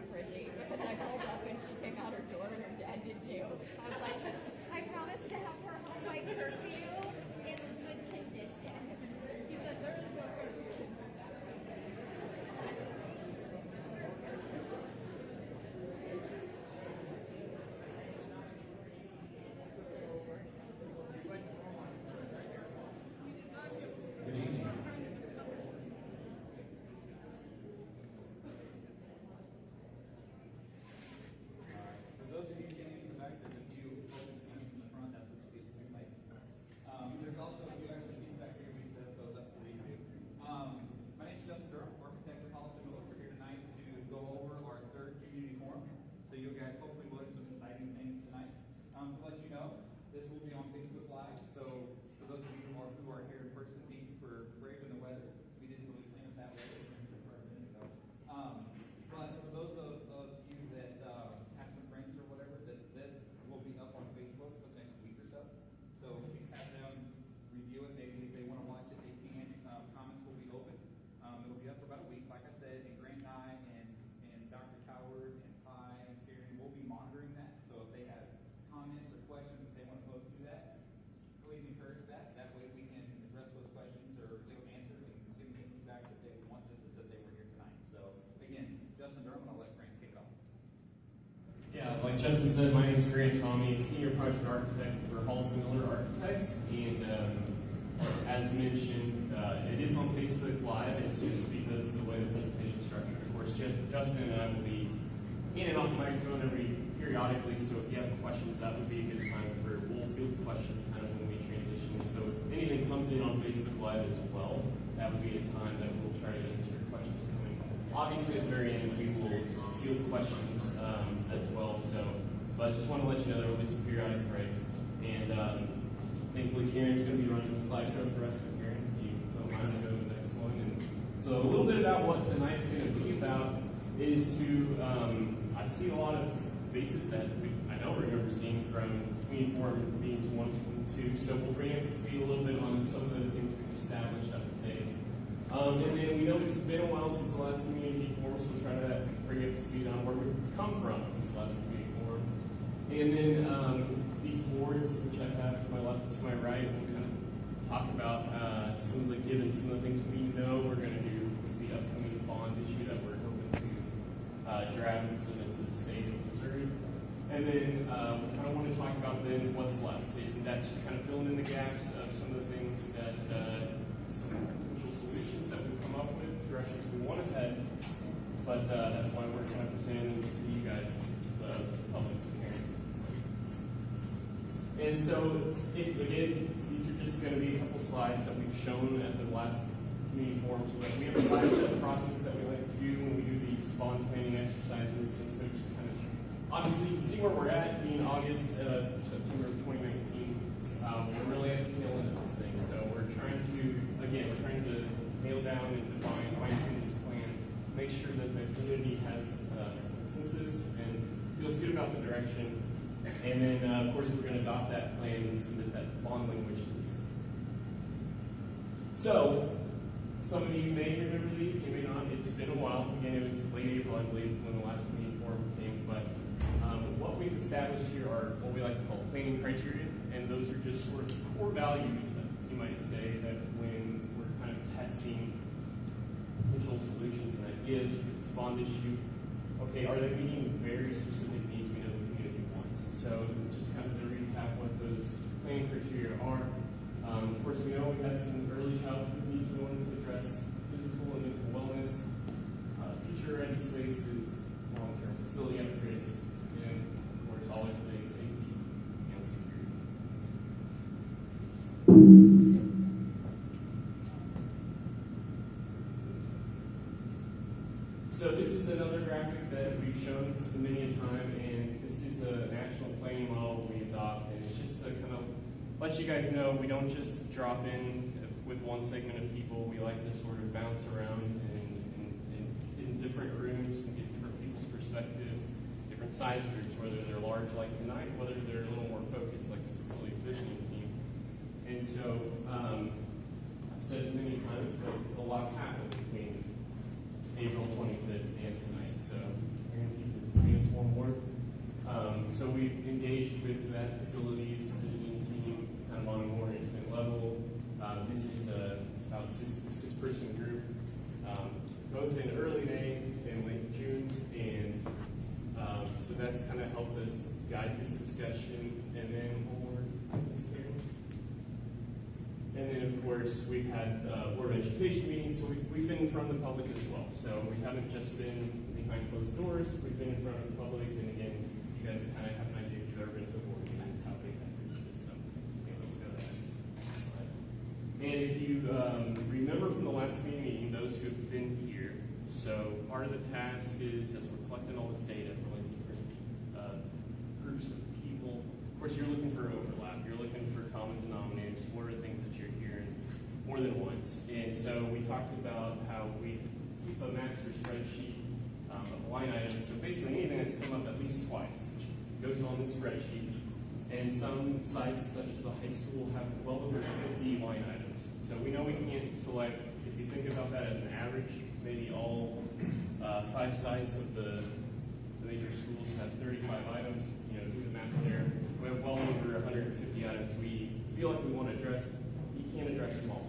up for a date because I pulled up and she came out her door and her dad did too. I was like, I promised to have her home by curfew in good condition. He said, there's no curfew. Good evening. For those of you standing in the back, there's a few open seats in the front. That's what you get to make. There's also a few extra seats back here. We set those up for you too. My name is Justin Durham, architect of Hollis and Miller. We're here tonight to go over our third community forum. So you guys hopefully will learn some exciting things tonight. To let you know, this will be on Facebook Live. So for those of you who are here in person, thank you for braving the weather. We didn't really plan it that way. We were here for a minute ago. But for those of you that have some friends or whatever, that will be up on Facebook for the next week or so. So please have them review it. Maybe if they want to watch it, they can. Comments will be open. It'll be up for about a week, like I said. And Grant and I and Dr. Coward and Ty and Karen will be monitoring that. So if they have comments or questions, if they want to go through that, please encourage that. That way we can address those questions or give answers and give them feedback that they would want, just as if they were here tonight. So again, Justin Durham, I'll let Grant kick it off. Yeah, like Justin said, my name is Grant Tommy, Senior Project Architect for Hollis and Miller Architects, and as mentioned, it is on Facebook Live, and it's just because of the way the presentation is structured. Of course, Justin and I will be in and off the microphone periodically, so if you have questions, that would be a good time for we'll field questions kind of when we transition. So if anything comes in on Facebook Live as well, that would be a time that we'll try to answer questions coming. Obviously, at the very end, we will field questions as well. So, but I just want to let you know there will be some periodic breaks, and thankfully Karen's going to be running the slideshow for us. So Karen, if you don't mind, to go to the next one. And so a little bit about what tonight's going to be about is to I see a lot of faces that I don't remember seeing from Community Forum meetings 1 and 2. So we'll bring up to speed a little bit on some of the things we've established up to date. And then we know it's been a while since the last Community Forum, so we'll try to bring you up to speed on where we've come from since the last Community Forum. And then these boards, which I have to my left and to my right, we'll kind of talk about some of the things we know we're going to do with the upcoming bond issue that we're hoping to draft and submit to the state of Missouri. And then we kind of want to talk about then what's left. And that's just kind of filling in the gaps of some of the things that, some potential solutions that we've come up with, directions we want to head. But that's why we're kind of presenting to you guys, the public hearing. And so, again, these are just going to be a couple slides that we've shown at the last community forums. But we have a 5-step process that we like to do when we do these bond planning exercises. And so just kind of, obviously, you can see where we're at in August, September of 2019. We're really at the tail end of this thing. So we're trying to nail down and define, fine-tune this plan, make sure that the community has some consensus and feels good about the direction. And then, of course, we're going to adopt that plan and submit that bond language to the state. So, some of you may remember these, you may not. It's been a while. Again, it was late April, I believe, when the last community forum came. But what we've established here are what we like to call planning criteria. And those are just sort of core values, that you might say, that when we're kind of testing potential solutions and ideas for this bond issue, okay, are they meeting very specific needs we know the community wants? And so just kind of to recap what those planning criteria are. Of course, we know we had some early childhood needs we wanted to address, physical and mental wellness, future-ready spaces, long-term facility upgrades, and of course, always being safety and security. So this is another graphic that we've shown many a time, and this is a national planning model we adopt, and it's just to kind of let you guys know we don't just drop in with one segment of people. We like to sort of bounce around in different rooms and get different people's perspectives, different size groups, whether they're large like tonight, whether they're a little more focused like the facilities visioning team. And so I've said it many times, but a lot's happened between April 25th and tonight. So we're going to keep it pretty informed. So we've engaged with that facilities visioning team kind of on a more intimate level. This is about six-person group, both in early May and late June, and so that's kind of helped us guide this discussion. And then of course, we've had Board of Education meetings, so we've been in front of the public as well. So we haven't just been behind closed doors, we've been in front of the public, and again, you guys kind of have an idea if you've ever been to the board meeting, how big that group is. So, we'll go to that next slide. And if you remember from the last meeting, those who have been here, so part of the task is, as we're collecting all this data from all these different groups of people, of course, you're looking for overlap, you're looking for common denominators. What are things that you're hearing more than once? And so we talked about how we keep a master spreadsheet of line items. So basically anything that's come up at least twice goes on this spreadsheet. And some sites, such as the high school, have well over 50 line items. So we know we can't select, if you think about that as an average, maybe all 5 sites of the major schools have 35 items. You know, do the math there. We have well over 150 items we feel like we want to address. You can't address them all.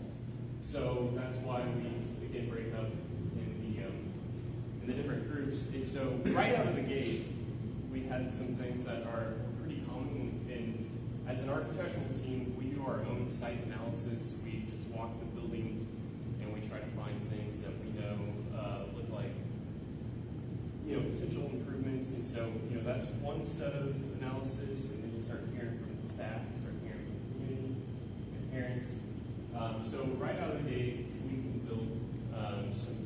So that's why we again break up in the different groups. And so right out of the gate, we had some things that are pretty common. And as an architectural team, we do our own site analysis. We just walk the buildings and we try to find things that we know look like, you know, potential improvements. And so, you know, that's one set of analysis. And then you start hearing from the staff, you start hearing from the community and parents. So right out of the gate, we can build some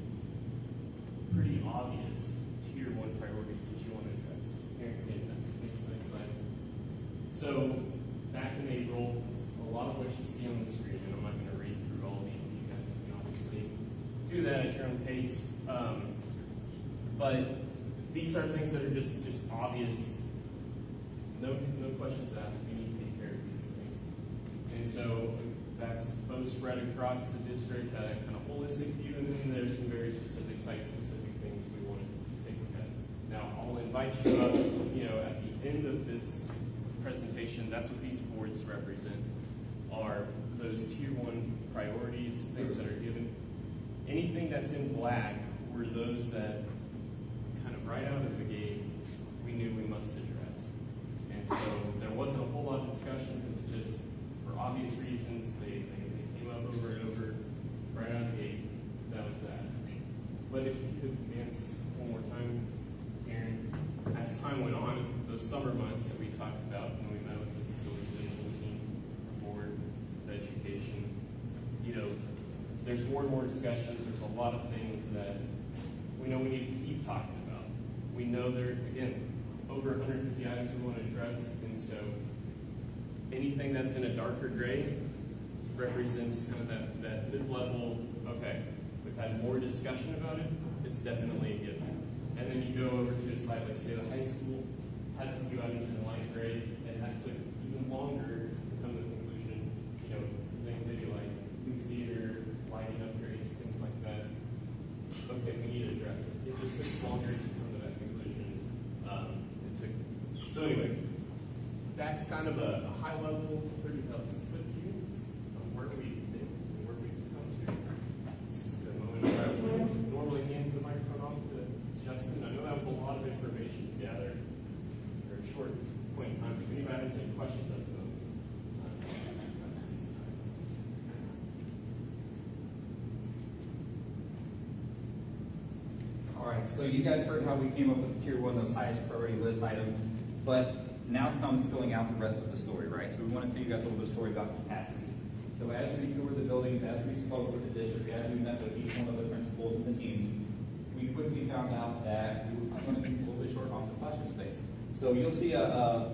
pretty obvious tier 1 priorities that you want to address. Here, next slide. So back in April, a lot of what you see on the screen, and I'm not going to read through all these, you guys can obviously do that at your own pace. But these are things that are just obvious. No questions asked. We need to take care of these things. And so that's both spread across the district, that kind of holistic view, and then there's some very specific site-specific things we want to take a look at. Now, I'll invite you up, you know, at the end of this presentation, that's what these boards represent, are those tier 1 priorities, things that are given. Anything that's in black were those that kind of right out of the gate, we knew we must address. And so there wasn't a whole lot of discussion because it just, for obvious reasons, they came up over and over right out of the gate. That was that. But if you could advance one more time, Aaron, as time went on, those summer months that we talked about when we met with the facilities vision team, board, the education, you know, there's more and more discussions. There's a lot of things that we know we need to keep talking about. We know there, again, over 150 items we want to address, and so anything that's in a darker gray represents kind of that mid-level, okay, we've had more discussion about it, it's definitely a given. And then you go over to a site like, say, the high school has a few items in light gray, and that took even longer to come to the conclusion, you know, things maybe like new theater, lighting upgrades, things like that. Okay, we need to address it. It just took longer to come to that conclusion. So anyway, that's kind of a high-level 30,000-foot view of where we've been and where we've come to. This is the moment where I would normally hand the microphone off to Justin. I know that was a lot of information to gather for a short point in time. If anybody has any questions at the moment. All right, so you guys heard how we came up with the tier 1, those highest priority list items, but now comes filling out the rest of the story, right? So we want to tell you guys a little bit of story about capacity. So as we toured the buildings, as we spoke with the district, as we met with each one of the principals and the teams, we quickly found out that we were going to be a little bit short off the classroom space. So you'll see a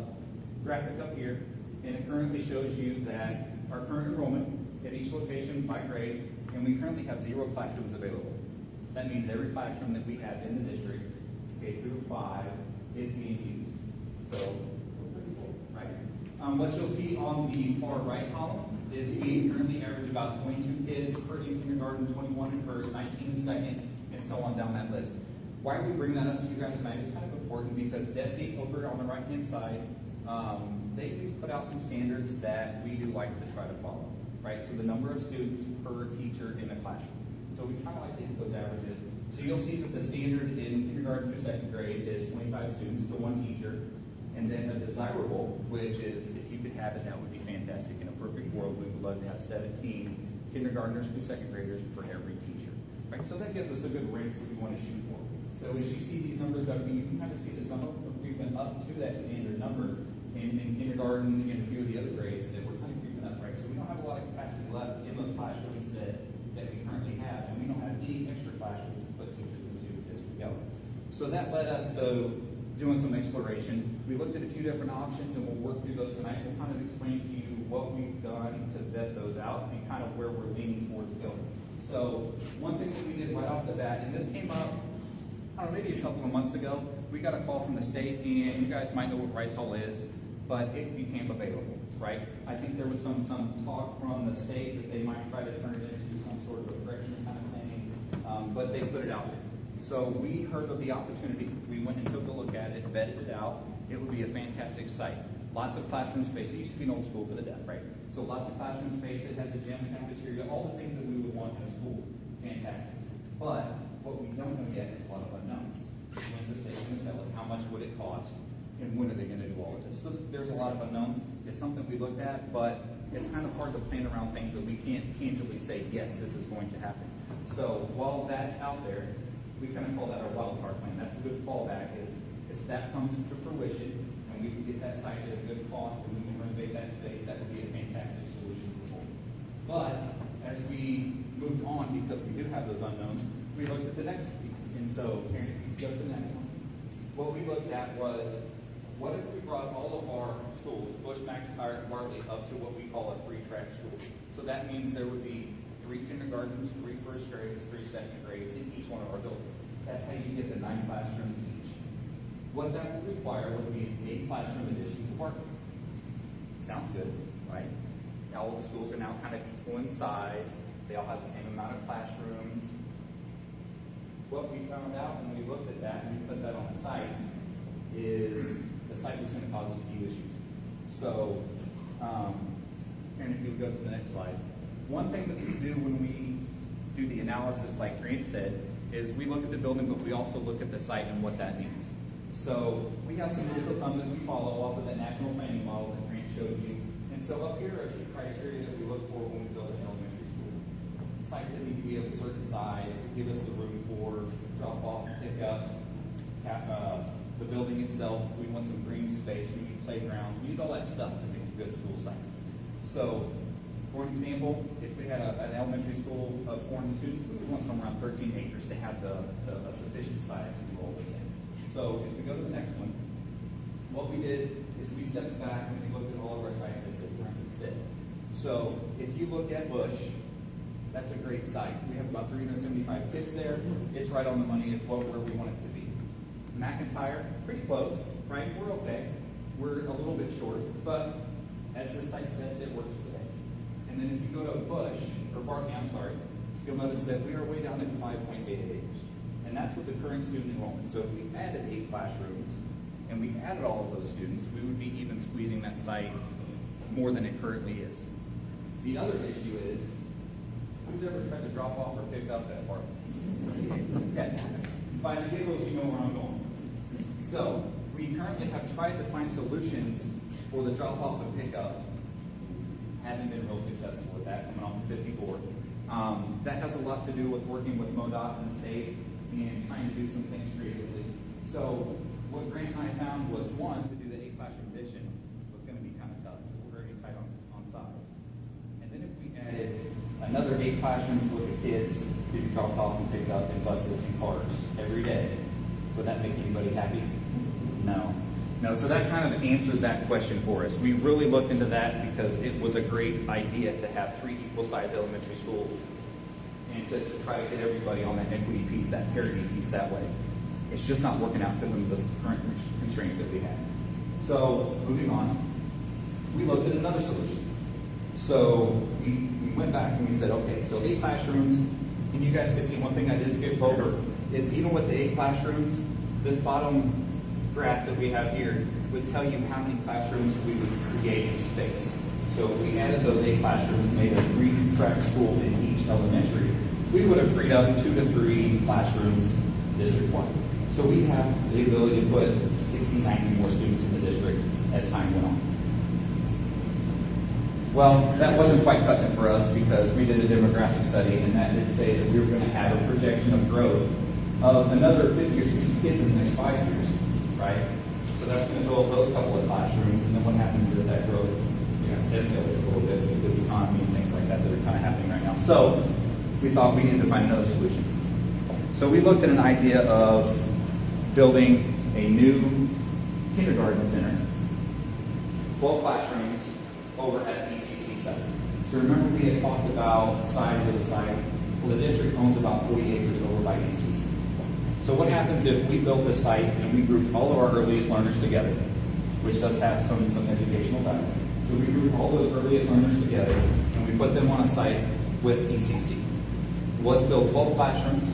graphic up here, and it currently shows you that our current enrollment at each location by grade, and we currently have 0 classrooms available. That means every classroom that we have in the district, K through 5, is being used. So we're pretty full, right? What you'll see on the far right column is we currently average about 22 kids per in kindergarten, 21 in first, 19 in second, and so on down that list. Why we bring that up to you guys tonight is kind of important because DESE over on the right-hand side, they do put out some standards that we do like to try to follow, right? So the number of students per teacher in a classroom. So we kind of like to hit those averages. So you'll see that the standard in kindergarten through second grade is 25 students to one teacher. And then a desirable, which is if you could have it, that would be fantastic. In a perfect world, we would love to have 17 kindergartners through second graders for every teacher. Right? So that gives us a good range that we want to shoot for. So as you see these numbers up, you can kind of see that some of them are creeping up to that standard number in kindergarten and a few of the other grades that we're kind of creeping up, right? So we don't have a lot of capacity left in those classrooms that we currently have, and we don't have any extra classrooms to put teachers and students as we go. So that led us to doing some exploration. We looked at a few different options, and we'll work through those tonight. We'll kind of explain to you what we've done to vet those out and kind of where we're leaning towards going. So one thing that we did right off the bat, and this came up, I don't know, maybe a couple of months ago, we got a call from the state, and you guys might know what Rice Hall is, but it became available, right? I think there was some talk from the state that they might try to turn it into some sort of a correction kind of thing, but they put it out there. So we heard of the opportunity. We went and took a look at it, vetted it out. It would be a fantastic site. Lots of classroom space. It used to be an old school for the deaf, right? So lots of classroom space. It has a gym, cafeteria, all the things that we would want in a school. Fantastic. But what we don't know yet is a lot of unknowns. When's the state going to sell it? How much would it cost? And when are they going to do all of this? So there's a lot of unknowns. It's something we looked at, but it's kind of hard to plan around things that we can't tangibly say, yes, this is going to happen. So while that's out there, we kind of call that our wild card plan. That's a good fallback. If that comes to fruition and we can get that site at a good cost and we can renovate that space, that would be a fantastic solution for both. But as we moved on, because we do have those unknowns, we looked at the next piece. And so, Karen, if you go to the next one. What we looked at was, what if we brought all of our schools, Bush, McIntyre, and Bartley, up to what we call a three-track school? So that means there would be 3 kindergartens, 3 first grades, 3 second grades in each one of our buildings. That's how you get the 9 classrooms each. What that would require would be a classroom addition to Bartley. Sounds good, right? All of the schools are now kind of equal in size. They all have the same amount of classrooms. What we found out when we looked at that and we put that on the site is the site was going to cause us a few issues. So, and if you go to the next slide. One thing that we do when we do the analysis, like Grant said, is we look at the building, but we also look at the site and what that means. So we have some rules of thumb that we follow off of that national planning model that Grant showed you. And so up here are a few criteria that we look for when we build an elementary school. Sites that need to be of a certain size, that give us the room for drop off, pick up, the building itself. We want some green space, we need playgrounds, we need all that stuff to make a good school site. So, for example, if we had an elementary school of 400 students, we would want somewhere around 13 acres to have a sufficient size to do all those things. So if we go to the next one, what we did is we stepped back and we looked at all of our sites as they currently sit. So if you look at Bush, that's a great site. We have about 375 kids there. It's right on the money. It's where we want it to be. McIntyre, pretty close, right? We're okay. We're a little bit short, but as this site sets, it works today. And then if you go to Bush, or Bartley, I'm sorry, you'll notice that we are way down at 5.8 acres. And that's with the current student enrollment. So if we added 8 classrooms, and we added all of those students, we would be even squeezing that site more than it currently is. The other issue is, who's ever tried to drop off or pick up at Bartley? Okay. By the giggles, you know where I'm going. So, we currently have tried to find solutions for the drop-off and pickup. Haven't been real successful with that, coming off of 54. That has a lot to do with working with MoDOT and the state and trying to do some things creatively. So, what Grant and I found was, one, to do the 8 classroom addition was going to be kind of tough because we're very tight on size. And then if we added another 8 classrooms with the kids to be dropped off and picked up in buses and cars every day, would that make anybody happy? No. No, so that kind of answered that question for us. We really looked into that because it was a great idea to have 3 equal-sized elementary schools and to try to get everybody on that equity piece, that parity piece that way. It's just not working out because of the current constraints that we have. So, moving on, we looked at another solution. So, we went back and we said, okay, so 8 classrooms, And you guys can see one thing I did skip over is even with the 8 classrooms, this bottom graph that we have here would tell you how many classrooms we would create in space. So if we added those 8 classrooms, made a 3-track school in each elementary, we would have freed up 2 to 3 classrooms district-wide. So we have the ability to put 60, 90 more students in the district as time went on. Well, that wasn't quite cutting it for us because we did a demographic study and that did say that we were going to have a projection of growth of another 50 or 60 kids in the next 5 years, right? So that's going to fill up those couple of classrooms, and then what happens is that growth, escalates a little bit with the economy and things like that that are kind of happening right now. So we thought we needed to find another solution. So we looked at an idea of building a new kindergarten center, 12 classrooms over at the ECC site. So remember we had talked about the size of the site. Well, the district owns about 40 acres over by ECC. So what happens if we built this site and we grouped all of our earliest learners together, which does have some educational value. So we grouped all those earliest learners together and we put them on a site with ECC. Let's build 12 classrooms.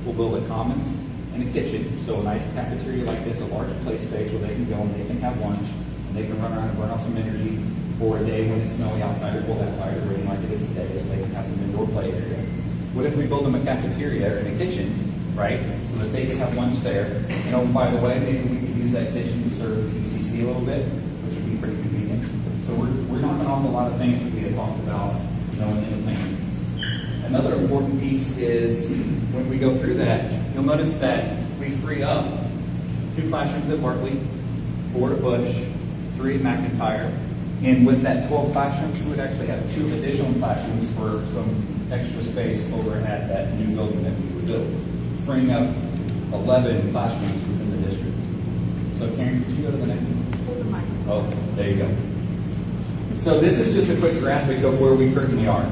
We'll build a commons and a kitchen. So a nice cafeteria like this, a large play space where they can go and they can have lunch and they can run around and burn off some energy for a day when it's snowy outside or cold outside or rain like it is today, so they can have some indoor play area. What if we build them a cafeteria and a kitchen, right, so that they can have lunch there? And oh, by the way, maybe we could use that kitchen to serve the ECC a little bit, which would be pretty convenient. So we're knocking off a lot of things that we had talked about, in the plan. Another important piece is when we go through that, you'll notice that we free up 2 classrooms at Bartley, 4 at Bush, 3 at McIntyre, and with that 12 classrooms, we would actually have 2 additional classrooms for some extra space over at that new building that we would build, freeing up 11 classrooms within the district. So Karen, could you go to the next one? Oh, there you go. So this is just a quick graphic of where we currently are.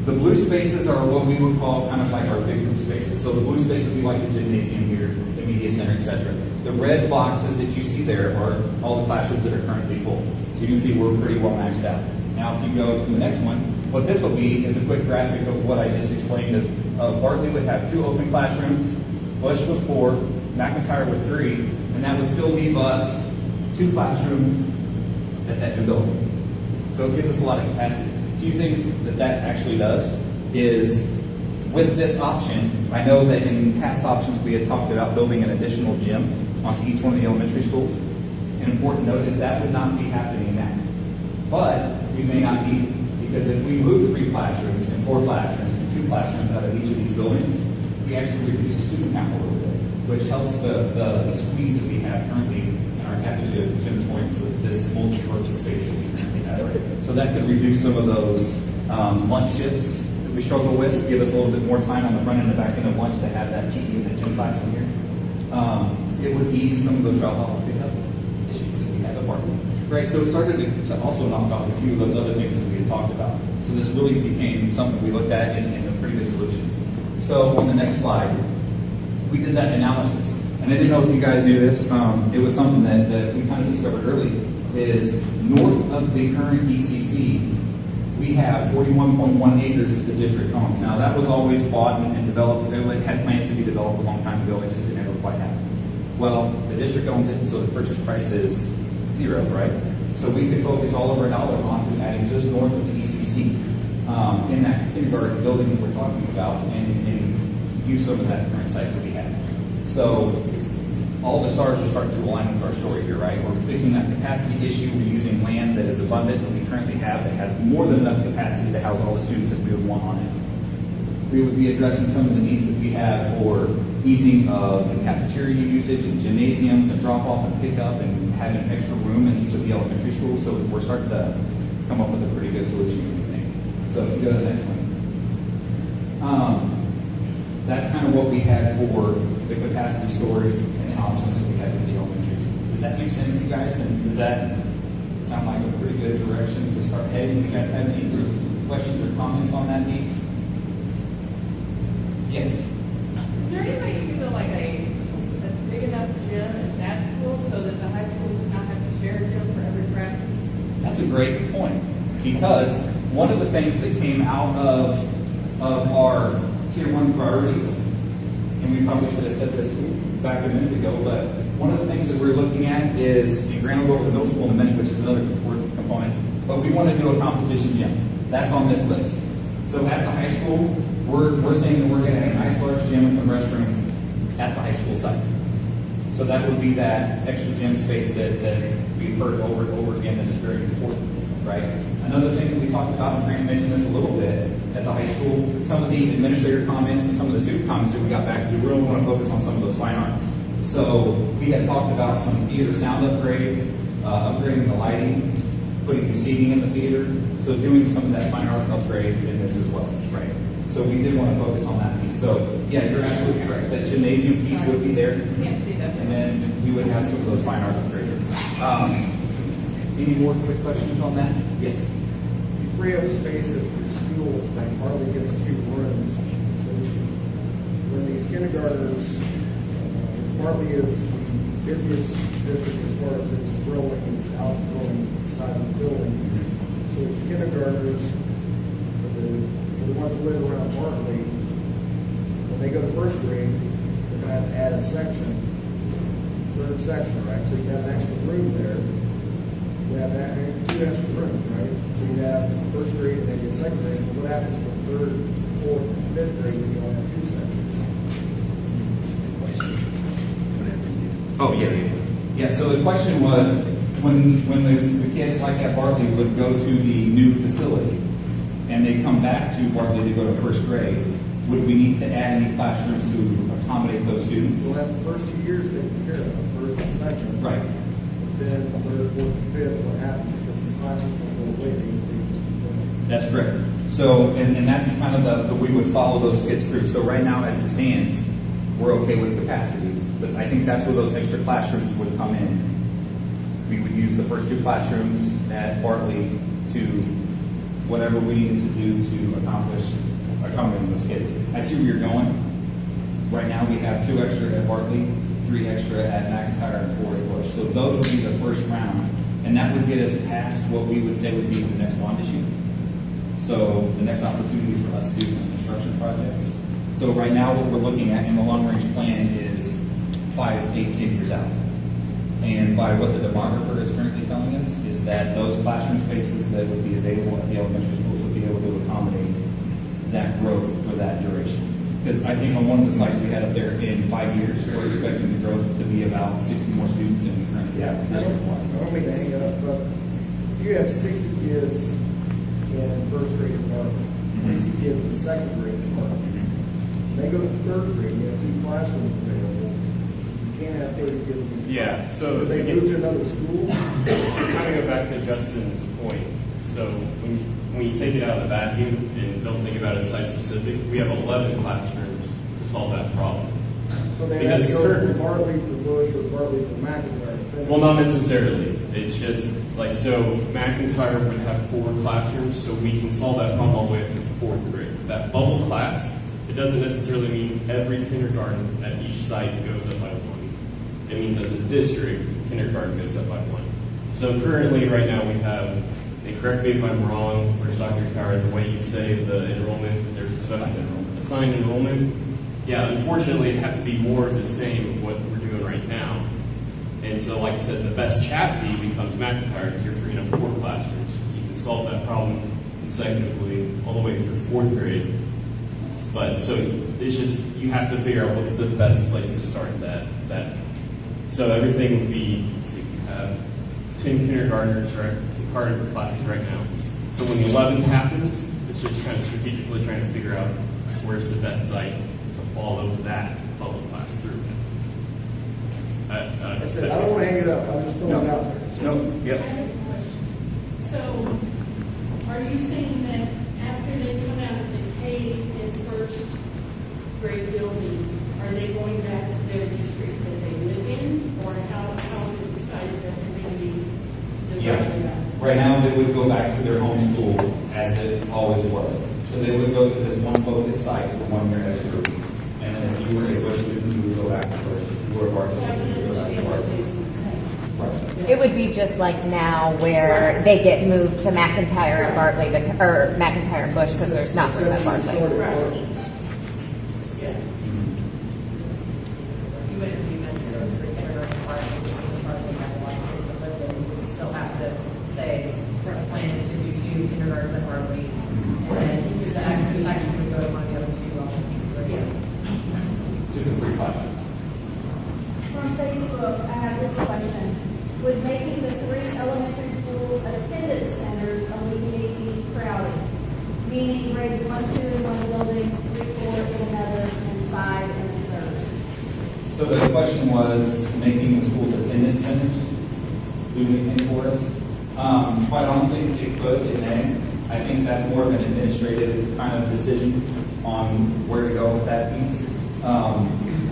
The blue spaces are what we would call kind of like our big group spaces. So the blue space would be like the gymnasium here, the media center, etc. The red boxes that you see there are all the classrooms that are currently full. So you can see we're pretty well maxed out. Now if you go to the next one, what this will be is a quick graphic of what I just explained. Bartley would have 2 open classrooms, Bush with 4, McIntyre with 3, and that would still leave us 2 classrooms at that new building. So it gives us a lot of capacity. A few things that actually does is with this option, I know that in past options we had talked about building an additional gym onto each one of the elementary schools. An important note is that would not be happening now. But we may not need it, because if we move 3 classrooms and 4 classrooms and 2 classrooms out of each of these buildings, we actually reduce the student count a little bit, which helps the squeeze that we have currently in our cafeteria gymatoriums, this multi-purpose space that we currently have. So that could reduce some of those lunch shifts that we struggle with, give us a little bit more time on the front and the back end of lunch to have that PE and the gym class in here. It would ease some of those drop-off pickup issues that we have at Bartley. Right, so it started to also knock off a few of those other things that we had talked about. So this really became something we looked at and a pretty good solution. So on the next slide, we did that analysis. And I didn't know if you guys knew this. It was something that we kind of discovered early, is north of the current ECC, we have 41.1 acres that the district owns. Now that was always bought and developed. It had plans to be developed a long time ago. It just never quite happened. Well, the district owns it, so the purchase price is 0, right? So we could focus all of our dollars onto adding just north of the ECC in that kindergarten building that we're talking about and use some of that current site that we have. So all the stars are starting to align with our story here, right? We're fixing that capacity issue. We're using land that is abundant that we currently have that has more than enough capacity to house all the students that we would want on it. We would be addressing some of the needs that we have for easing of the cafeteria usage and gymnasiums and drop-off and pick-up and having an extra room in each of the elementary schools. So we're starting to come up with a pretty good solution, we think. So if you go to the next one. That's kind of what we had for the capacity storage and the options that we had for the elementary. Does that make sense to you guys? And does that sound like a pretty good direction to start heading? Do you guys have any questions or comments on that piece? Yes? Is there any way you can do like a big enough gym at that school so that the high school does not have to share a gym for every practice? That's a great point, because one of the things that came out of of our tier 1 priorities, and we probably should have said this back a minute ago, but one of the things that we're looking at is, and Grant will go over the middle school in a minute, which is another important component, but we want to do a competition gym. That's on this list. So at the high school, we're saying that we're going to have a nice large gym and some restrooms at the high school site. So that would be that extra gym space that we've heard over and over again that is very important, right? Another thing that we talked about, and Grant mentioned this a little bit, at the high school, some of the administrator comments and some of the student comments that we got back, we really want to focus on some of those fine arts. So we had talked about some theater sound upgrades, upgrading the lighting, putting new seating in the theater, so doing some of that fine art upgrade in this as well, right? So we did want to focus on that piece. So yeah, you're absolutely correct. That gymnasium piece would be there, Can't see that. and then we would have some of those fine art upgrades. Any more quick questions on that? Yes. You free up space at your schools, like Harley gets 2 rooms. So when these kindergartners, Harley is the busiest district as far as its growing, its outgrowing side of the building. So it's kindergartners, for the ones that live around Hartley, when they go to first grade, they're gonna have to add a section, third section, right? So you have an extra room there. You have 2 extra rooms, right? So you have first grade and then you get second grade. But what happens with third, fourth, and fifth grade when you only have 2 sections? Oh, yeah. Yeah, so the question was, when the kids like at Bartley would go to the new facility and they come back to Bartley to go to first grade, would we need to add any classrooms to accommodate those students? You'll have the first 2 years taken care of, first and second. Right. Then third, fourth, and fifth, what happens because these classes will go away, That's correct. So, and that's kind of the we would follow those kids through. So right now, as it stands, we're okay with capacity. But I think that's where those extra classrooms would come in. We would use the first 2 classrooms at Bartley to whatever we needed to do to accommodate those kids. I see where you're going. Right now, we have 2 extra at Bartley, 3 extra at McIntyre, and 4 at Bush. So those would be the first round, and that would get us past what we would say would be the next bond issue. So the next opportunity for us to do some construction projects. So right now, what we're looking at in the long-range plan is 5, 8, 10 years out. And by what the demographer is currently telling us is that those classroom spaces that would be available at the elementary schools would be able to accommodate that growth for that duration. Because I think on one of the slides we had up there, in 5 years, we're expecting the growth to be about 60 more students than we currently have. I don't mean to hang it up, but if you have 60 kids in first grade department, 60 kids in second grade department, they go to third grade, you have 2 classrooms available. You can't have 30 kids in each. Yeah, so If they again, move to another school, kind of go back to Justin's point. So when you take it out of the vacuum and don't think about it site specific, we have 11 classrooms to solve that problem. so they have to Because go from Bartley to Bush or Bartley to McIntyre. Well, not necessarily. It's just like, so McIntyre would have 4 classrooms, so we can solve that problem all the way up to 4th grade. That bubble class, it doesn't necessarily mean every kindergarten at each site goes up by 1. It means as a district, kindergarten goes up by 1. So currently, right now, we have, and correct me if I'm wrong, where's Dr. Coward, the way you say the enrollment, there's a special assigned enrollment. Yeah, unfortunately, it'd have to be more of the same of what we're doing right now. And so, like I said, the best chassis becomes McIntyre because you're freeing up 4 classrooms. You can solve that problem consecutively all the way through 4th grade. But so it's just, you have to figure out what's the best place to start that. So everything would be, so you have 10 kindergartners, right, kindergarten classes right now. So when the 11th happens, it's just kind of strategically trying to figure out where's the best site to follow that bubble class through. I said, I don't want to hang it up, I'm just throwing it out there. No, yep. I have a question. So, are you saying that after they come out of the K in first grade building, are they going back to their district that they live in? Or how is it decided that they're going to be Yeah. divided up? Right now, they would go back to their home school as it always was. So they would go to this one focused site for 1 year as a group. And then if you were a Bush student, you would go back to Bush. If you were a Bart So I student, can you would go back to understand what Bart. Jason's saying. Right. It would be just like now where they get moved to McIntyre and Bartley, or McIntyre and Bush, because there's not room at Bartley. Yeah. You wouldn't do necessarily for kindergarten part, because the Bartley has a lot of kids that live there. You would still have to say, the plan is to do 2 kindergartens at Bartley. And the actual section would go to one of the other 2 options. So, yeah. 2 to 3 questions. From Facebook, I have this question. Would making the 3 elementary schools attendance centers alleviate crowding? Meaning grades 1, 2 in one building, 3, 4 in another, and 5 in a third? So the question was making the schools attendance centers do anything for us? Quite honestly, it could, it may. I think that's more of an administrative kind of decision on where to go with that piece.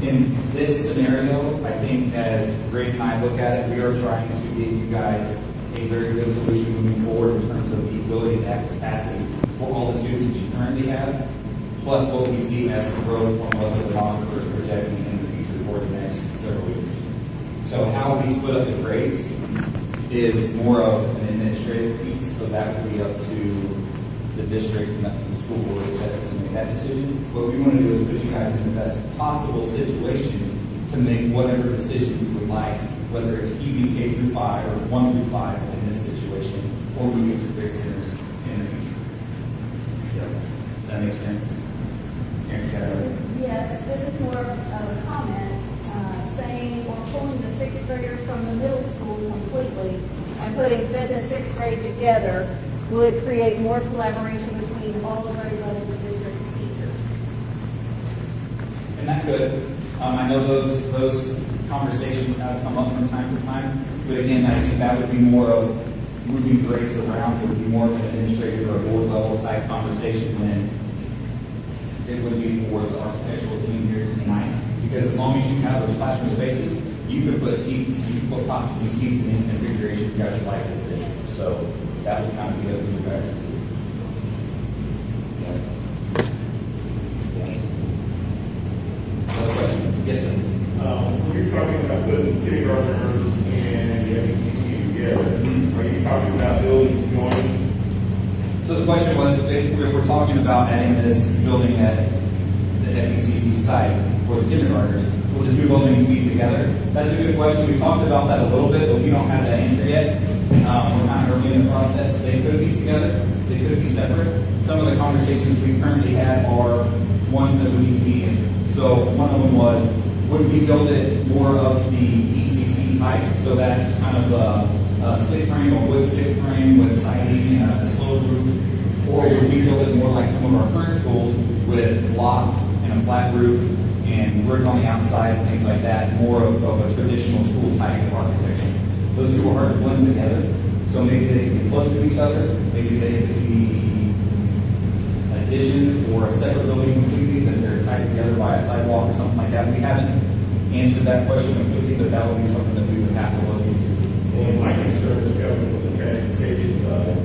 In this scenario, I think as Greg and I look at it, we are trying to give you guys a very good solution moving forward in terms of the ability to have capacity for all the students that you currently have, plus what we see as the growth from what the demographers are projecting in the future for the next several years. So how we split up the grades is more of an administrative piece, so that would be up to the district and the school board, et cetera, to make that decision. What we want to do is put you guys in the best possible situation to make whatever decision you would like, whether it's EBK through 5 or 1 through 5 in this situation, or moving to grade centers in the future. Yep. Does that make sense? Aaron, Shadow? Yes, this is more of a comment, saying we're pulling the 6th graders from the middle school completely and putting 5th and 6th grade together would create more collaboration between all the grade levels of district teachers. And that could. I know those conversations have come up from time to time, but again, I think that would be more of moving grades around. It would be more of an administrative or board level type conversation than it would be for the architectural team here tonight. Because as long as you have those classroom spaces, you could put seats, you could put pockets and seats in any configuration you guys would like as a district. So that would kind of be up to you guys. Another question? Yes, sir. When you're talking about putting kindergartners and the FECC together, are you talking about buildings joining? So the question was, if we're talking about adding this building at the FECC site for the kindergartners, will the 2 buildings be together? That's a good question. We talked about that a little bit, but we don't have that answer yet. We're kind of early in the process. They could be together. They could be separate. Some of the conversations we currently have are ones that we need to be in. So one of them was, would we build it more of the ECC type? So that's kind of a stick frame or wood stick frame with siding and a slope roof. Or would we build it more like some of our current schools with block and a flat roof and work on the outside and things like that, more of a traditional school type of architecture. Those 2 are hard to blend together. So maybe they could be close to each other. Maybe they could be additions or a separate building completely that they're tied together by a sidewalk or something like that. We haven't answered that question completely, but that would be something that we would have to look into. Well, my concern is coming with the transportation side.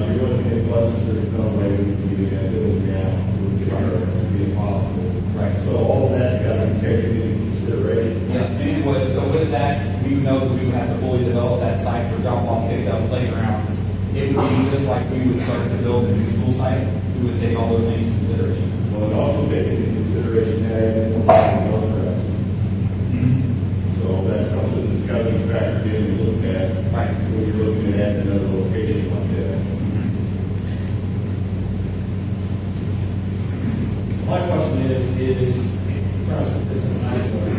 You're looking at buses, there's no way we can do that building now, which are be impossible. Right. So all of that's got to be taken into consideration. Yeah, and it would. So with that, we would know that we would have to fully develop that site for drop-off, pick-up, playgrounds. It would be just like we would start to build a new school site. We would take all those things into consideration. Well, and also take into consideration that so that's something that's got to be factored in and looked at. Right. When you're looking at another location like that. My question is trying to put this in a nice way.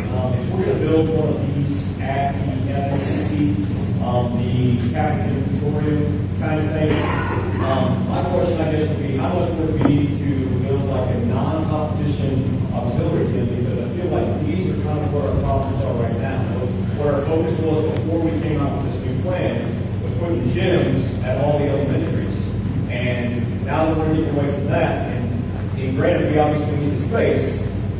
If we're going to build one of these at the FCC, the cafeteria kind of thing, my question, I guess, would be how much would we need to build like a non-competition auxiliary gym? Because I feel like these are kind of what our problems are right now. What our focus was before we came out with this new plan was putting gyms at all the elementaries. And now that we're getting away from that, and granted, we obviously need the space,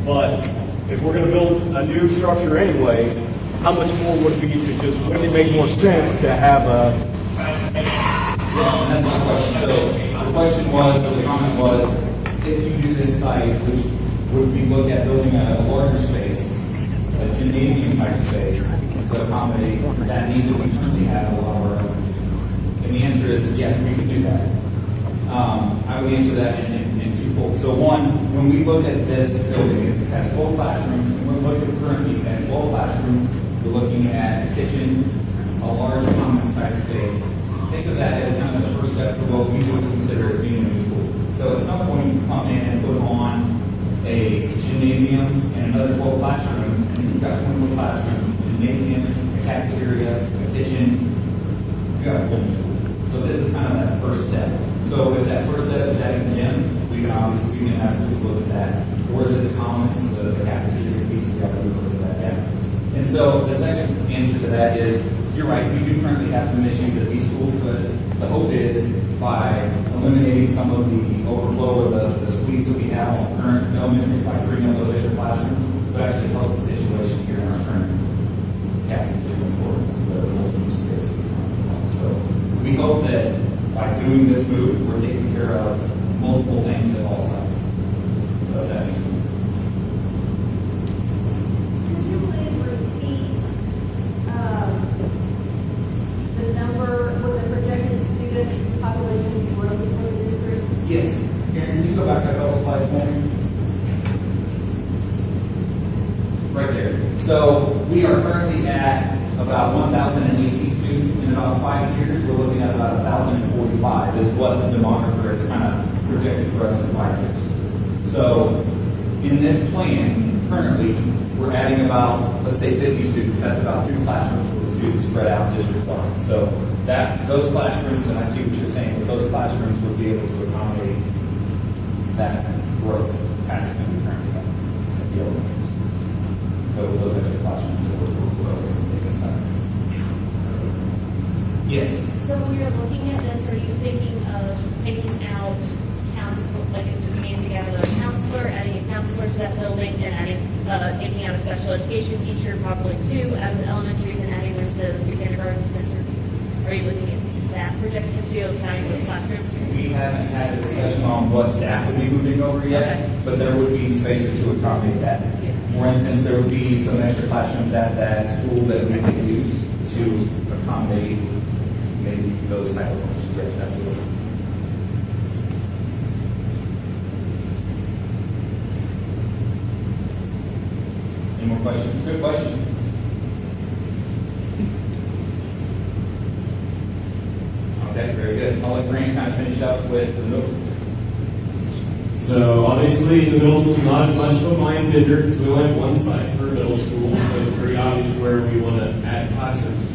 but if we're going to build a new structure anyway, how much more would it be to just, wouldn't it make more sense to have a... Yeah, and that's my question. So the question was, or the comment was, if you do this site, which would we look at building a larger space, a gymnasium type space, to accommodate that need that we currently have in a lot of our elementary schools? And the answer is yes, we can do that. I would answer that in twofold. So one, when we look at this building, it has 12 classrooms, and we're looking currently at 12 classrooms. We're looking at a kitchen, a large commons type space. Think of that as kind of the first step to what we would consider as being a new school. So at some point, you come in and put on a gymnasium and another 12 classrooms, and you've got 21 classrooms, gymnasium, a cafeteria, a kitchen. You got a whole new school. So this is kind of that first step. So if that first step is adding a gym, we can absolutely look at that. Or is it the commons, the cafeteria piece? We have to look at that. Yeah. And so the second answer to that is, you're right, we do currently have some issues at these schools, but the hope is by eliminating some of the overflow or the squeeze that we have on current elementaries by freeing up those extra classrooms, would actually help the situation here in our current cafeteria for the multiple space that we have. So we hope that by doing this move, we're taking care of multiple things at all sides. So that makes sense. Could you please repeat the number or the projected student population growth for the district? Yes. Karen, can you go back a couple slides for me? Right there. So we are currently at about 1,018 students. In about 5 years, we're looking at about 1,045 is what the demographer is kind of projected for us in 5 years. So in this plan, currently, we're adding about, let's say 50 students. That's about 2 classrooms for the students spread out district-wide. So those classrooms, and I see what you're saying, but those classrooms would be able to accommodate that growth pattern that we currently have at the elementaries. So those extra classrooms that we're take us time. Yes. So when you're looking at this, are you thinking of taking out counselor, like if you're putting together a counselor, adding a counselor to that building, and adding, taking out a special education teacher, probably 2 out of the elementaries, and adding them to the kindergarten center? Are you looking at that projection too, counting those classrooms? We haven't had a discussion on what staff would be moving over yet, Okay. but there would be spaces to accommodate that. Yeah. For instance, there would be some extra classrooms at that school that we could use to accommodate maybe those type of functions. Yes, absolutely. Any more questions? Good question. Okay, very good. I'll let Grant kind of finish up with the middle. So obviously the middle school is not as much of a mind bender because we only have one site for middle school, so it's pretty obvious where we want to add classrooms to.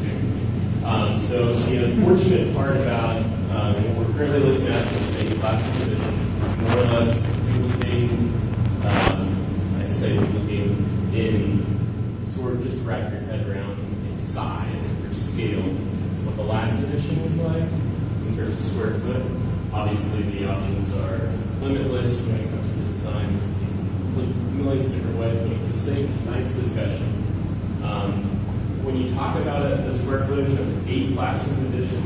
So the unfortunate part about what we're currently looking at is a classroom division. It's more or less duplicating, I'd say duplicating in sort of just to wrap your head around in size or scale what the last edition was like in terms of square foot. Obviously the options are limitless when it comes to design in millions of different ways, but for the sake of tonight's discussion, when you talk about a square footage of an 8 classroom edition,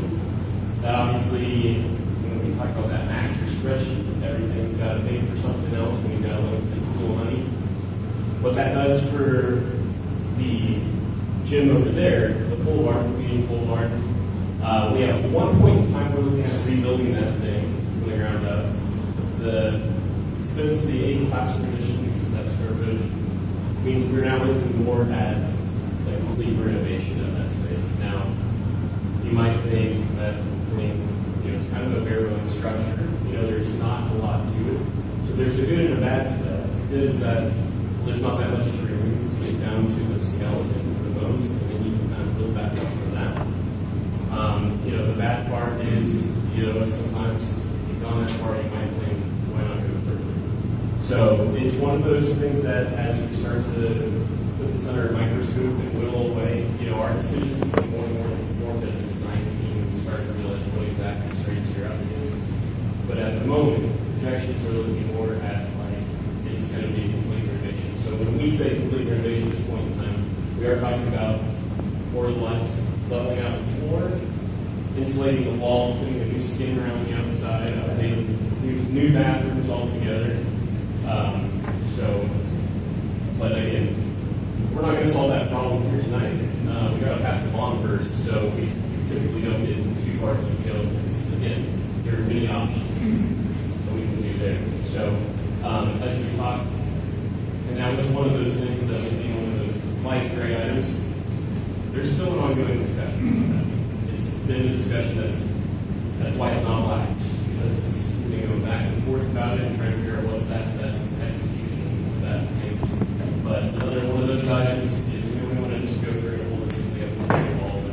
that obviously, when we talk about that master spreadsheet, everything's got to pay for something else when you've got a limited pool of money. What that does for the gym over there, the pole barn, community pole barn, we have at one point in time we're looking at rebuilding that thing from the ground up. The expense of the 8 classroom edition, that square footage, means we're now looking more at the complete renovation of that space. Now, you might think that, it's kind of a bare bones structure. There's not a lot to it. So there's a good and a bad to that. The good is that there's not that much to remove to get down to the skeleton, the bones, and then you can kind of build back up from that. The bad part is, sometimes if you've gone that far, you might think, why not go further? So it's one of those things that as we start to put this under a microscope and whittle away, our decisions become more and more informed as a design team, and we start to realize what exact constraints you're up against. But at the moment, projections are looking more at it's going to be a complete renovation. So when we say complete renovation at this point in time, we are talking about more lights, leveling out the floor, insulating the walls, putting a new skin around the outside, updating new bathrooms altogether. But again, we're not gonna solve that problem here tonight. We gotta pass a bond first, so we typically don't get too far detailed, because again, there are many options that we can do there. So, as we talked, and that was one of those things that would be one of those light gray items. There's still an ongoing discussion on that. It's been a discussion that's why it's not black, because it's, you know, back and forth about it and trying to figure out what's that best execution of that thing. But another one of those items is we want to just go through it holistically and look at all the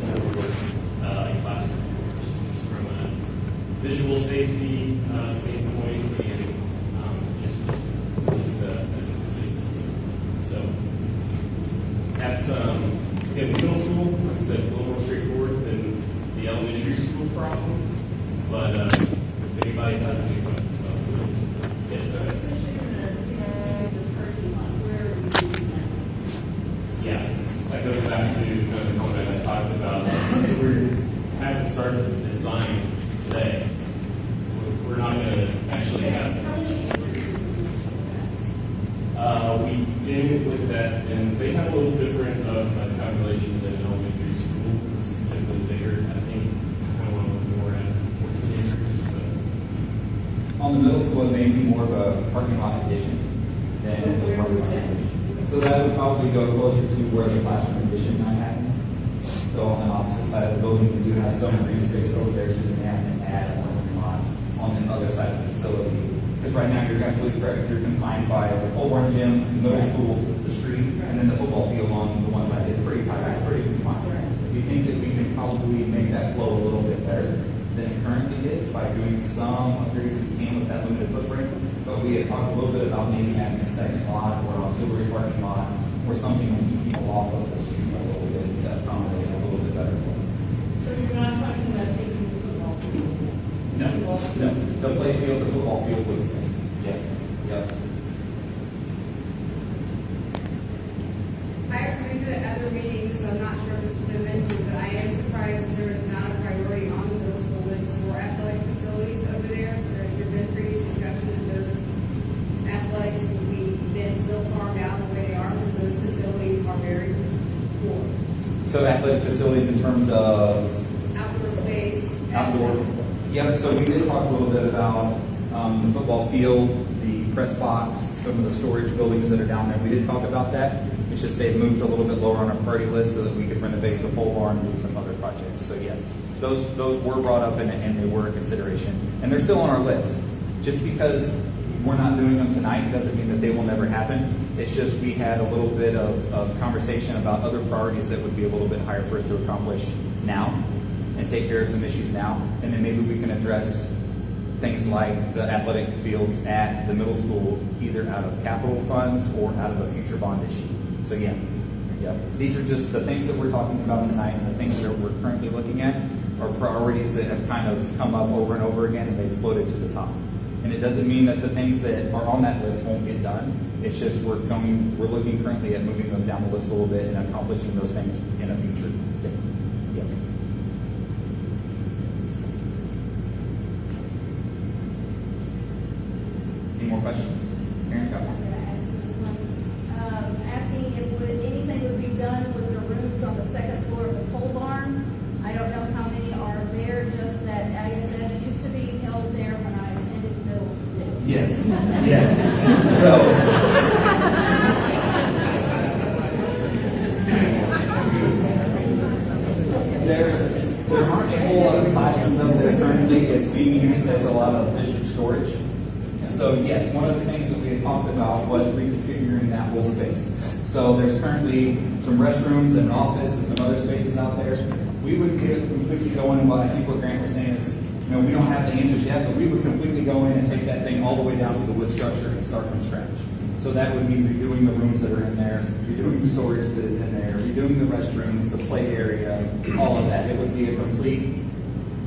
in classroom just from a visual safety standpoint and just as a facility. So that's again, the middle school, like I said, it's a little more straightforward than the elementary school problem. But if anybody has any questions about it, yes, go ahead. Since you're gonna be the parking lot, where are we doing that? Yeah, that goes back to the comment I talked about. Since we haven't started the design today, we're not going to actually have. How many acres is We did with that, and they have a little different calculation than an elementary school. It's typically bigger. I think I want to look more at 14 acres. But On the middle school, it may be more of a parking lot addition than a parking lot addition. So that would probably go closer to where the classroom addition might happen. So on the opposite side of the building, we do have some green space over there, so we may have to add a parking lot on the other side of the facility. Because right now, you're absolutely correct, you're confined by the pole barn gym, middle school, the street, and then the football field on the one side. It's pretty tight, it's pretty confined. We think that we can probably make that flow a little bit better than it currently is by doing some upgrades that we can with that limited footprint. But we had talked a little bit about maybe having a second lot or auxiliary parking lot or something to keep people off of the street a little bit to accommodate a little bit better flow. So you're not talking about taking the football field? No, the play field, the football field was, yeah, yeah. I agree with the other meetings, so I'm not sure if this has been mentioned, but I am surprised that there is not a priority on the middle school list for athletic facilities over there. So has there been previous discussion that those athletics will be then still farmed out the way they are, because those facilities are very poor. So athletic facilities in terms of Outdoor space. outdoor. Yeah, so we did talk a little bit about the football field, the press box, some of the storage buildings that are down there. We did talk about that. It's just they've moved a little bit lower on our priority list so that we could renovate the pole barn and do some other projects. So yes, those were brought up and they were a consideration. And they're still on our list. Just because we're not doing them tonight doesn't mean that they will never happen. It's just we had a little bit of conversation about other priorities that would be a little bit higher for us to accomplish now and take care of some issues now. And then maybe we can address things like the athletic fields at the middle school either out of capital funds or out of a future bond issue. So yeah, these are just the things that we're talking about tonight, and the things that we're currently looking at are priorities that have kind of come up over and over again, and they've floated to the top. And it doesn't mean that the things that are on that list won't get done. It's just we're looking currently at moving those down the list a little bit and accomplishing those things in a future day. Yeah. Any more questions? Karen Scott? I'm gonna ask this one. Asking if anything would be done with the rooms on the second floor of the pole barn. I don't know how many are there, just that ISS used to be held there when I attended middle school. Yes, yes. So, there aren't a whole lot of classrooms up there currently. It's being used as a lot of district storage. So yes, one of the things that we had talked about was reconfiguring that whole space. So there's currently some restrooms and an office and some other spaces out there. We would completely go in, and what I think what Grant was saying is, we don't have the answers yet, but we would completely go in and take that thing all the way down to the wood structure and start from scratch. So that would mean redoing the rooms that are in there, redoing the storage that is in there, redoing the restrooms, the play area, all of that. It would be a complete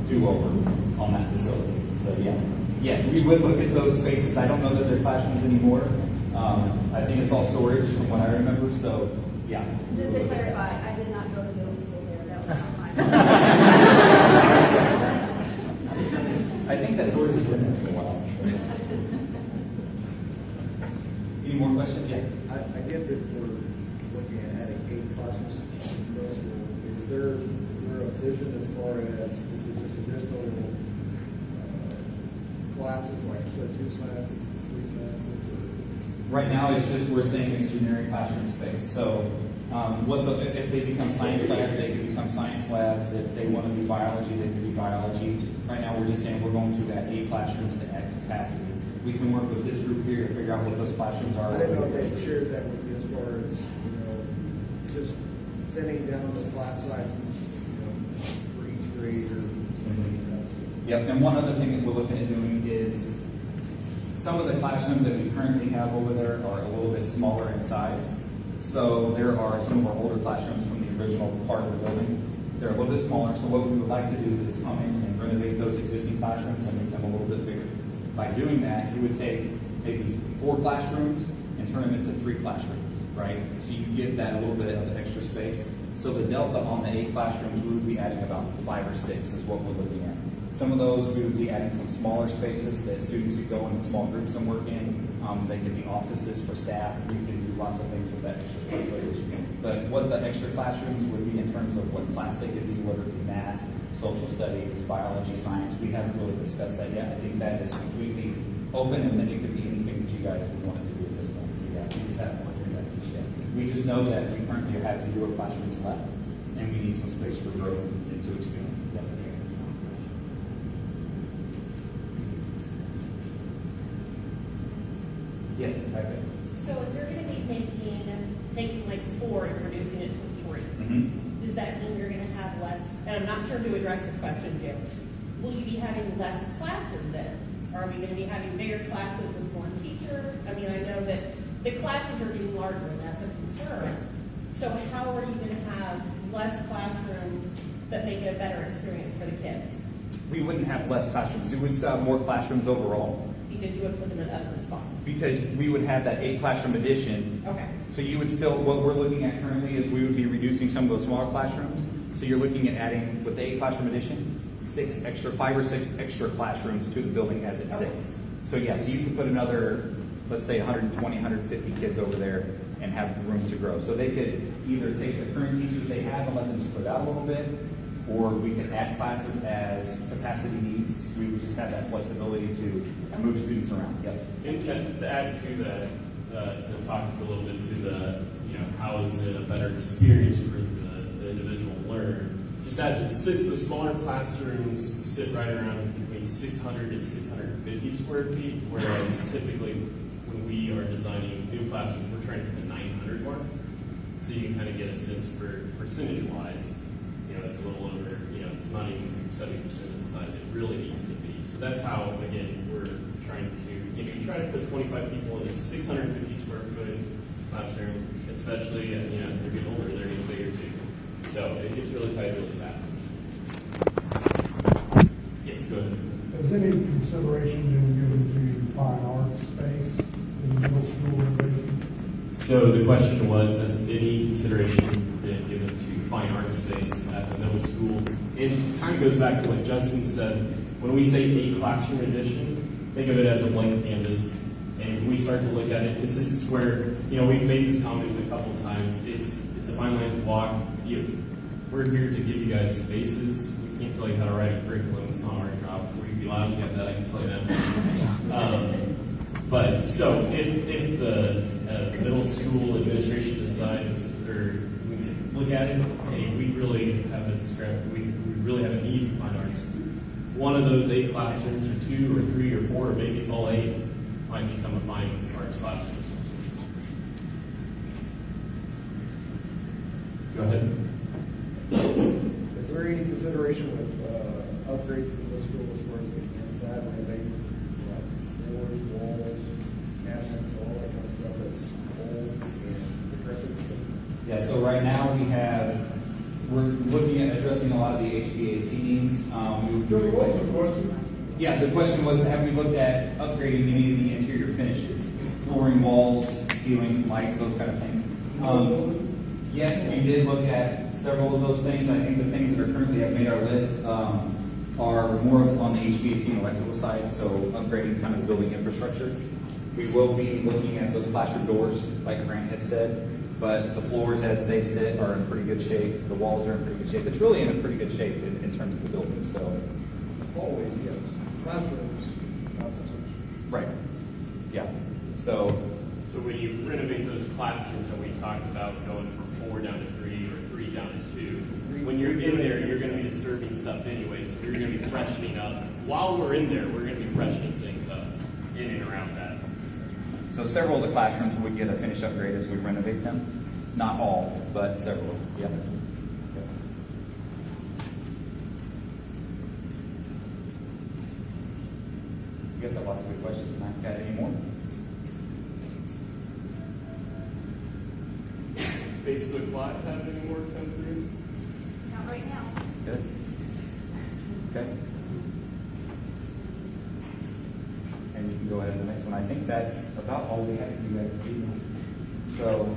do-over on that facility. So yeah. Yes, we would look at those spaces. I don't know that they're classrooms anymore. I think it's all storage from what I remember. So, yeah. Just to clarify, I did not go to middle school there. That was not my. I think that storage has been there for a while. Any more questions? Yeah. I get that we're looking at adding 8 classrooms in middle school. Is there a vision as far as, is it just additional classes, like instead of 2 sciences, it's 3 sciences, or? Right now, it's just, we're saying it's generic classroom space. So, if they become science labs, they can become science labs. If they want to be biology, they can be biology. Right now, we're just saying we're going to add 8 classrooms to add capacity. We can work with this group here to figure out what those classrooms are. I didn't know if they shared that with you as far as, just thinning down the class sizes, for each grade or something like that. Yep, and one other thing that we're looking at doing is some of the classrooms that we currently have over there are a little bit smaller in size. So there are some of our older classrooms from the original part of the building. They're a little bit smaller, so what we would like to do is come in and renovate those existing classrooms and make them a little bit bigger. By doing that, you would take maybe 4 classrooms and turn them into 3 classrooms, right? So you get that a little bit of extra space. So the delta on the 8 classrooms, we would be adding about 5 or 6 is what we're looking at. Some of those, we would be adding some smaller spaces that students could go in small groups and work in. They could be offices for staff. We can do lots of things with that extra square footage. But what the extra classrooms would be in terms of what class they could be, whether it be math, social studies, biology, science, we haven't really discussed that yet. I think that is completely open, and then it could be anything that you guys would want it to be at this point. So yeah, we just haven't worked through that piece yet. We just know that we currently have 0 classrooms left, and we need some space for growth and to expand. Yes, okay. So if you're gonna be taking like 4 and reducing it to 3, does that mean you're gonna have less, and I'm not sure who addressed this question to, will you be having less classes then? Or are we gonna be having bigger classes with more teachers? I mean, I know that the classes are getting larger and that's a concern. So how are you gonna have less classrooms that make it a better experience for the kids? We wouldn't have less classrooms. We would still have more classrooms overall. Because you would put them in other spots. Because we would have that 8 classroom addition. Okay. So you would still, what we're looking at currently is we would be reducing some of those smaller classrooms. So you're looking at adding, with the 8 classroom addition, 5 or 6 extra classrooms to the building as it sits. So yeah, so you can put another, let's say 120, 150 kids over there and have room to grow. So they could either take the current teachers they have and let them split out a little bit, or we could add classes as capacity needs. We would just have that flexibility to move students around. Yep. And to add to that, to talk a little bit to the, how is it a better experience for the individual learner? Just as it sits, the smaller classrooms sit right around between 600 and 650 square feet, whereas typically when we are designing new classrooms, we're trying to hit the 900 mark. So you can kind of get a sense for percentage-wise. It's a little over, it's not even 70% of the size it really needs to be. So that's how, again, we're trying to, you try to put 25 people in a 650 square foot classroom, especially, as they're getting older, they're getting bigger too. So it gets really tight really fast. Yes, go ahead. Has any consideration been given to fine arts space in middle school renovation? So the question was, has any consideration been given to fine art space at the middle school? It kind of goes back to what Justin said. When we say 8 classroom addition, think of it as a blank canvas. And we start to look at it, because this is where, we've made this comment a couple of times. It's a fine line to walk. We're here to give you guys spaces. We can't tell you how to write a curriculum. It's not our job. We'd be lousy at that, I can tell you that. But so if the middle school administration decides, or we look at it, hey, we really have a need for fine arts. One of those 8 classrooms, or 2 or 3 or 4, or maybe it's all 8, might become a fine arts classroom. Go ahead. Is there any consideration with upgrades to the middle school as far as the inside, renovating, doors, walls, cabinets, all that kind of stuff that's old and decrepit? Yeah, so right now we're looking at addressing a lot of the HVAC needs. What's the question? Yeah, the question was, have we looked at upgrading any of the interior finishes? Flooring, walls, ceilings, lights, those kind of things. Yes, we did look at several of those things. I think the things that are currently have made our list are more on the HVAC and electrical side, so upgrading kind of building infrastructure. We will be looking at those classroom doors, like Grant had said. but the floors as they sit are in pretty good shape. The walls are in pretty good shape. It's really in a pretty good shape in terms of the building, so. Always, yes. Classrooms, not so much. Right. Yeah. So, So when you renovate those classrooms that we talked about going from 4 down to 3 or 3 down to 2, when you're in there, you're going to be disturbing stuff anyway, so you're going to be freshening up. While we're in there, we're going to be freshening things up in and around that. so several of the classrooms would get a finish upgrade as we renovate them. Not all, but several. Yeah. You guys have lots of good questions tonight. Got any more? Facebook Live have any more come through? Not right now. Good. Okay. And you can go ahead to the next one. I think that's about all we have to do guys this evening. So,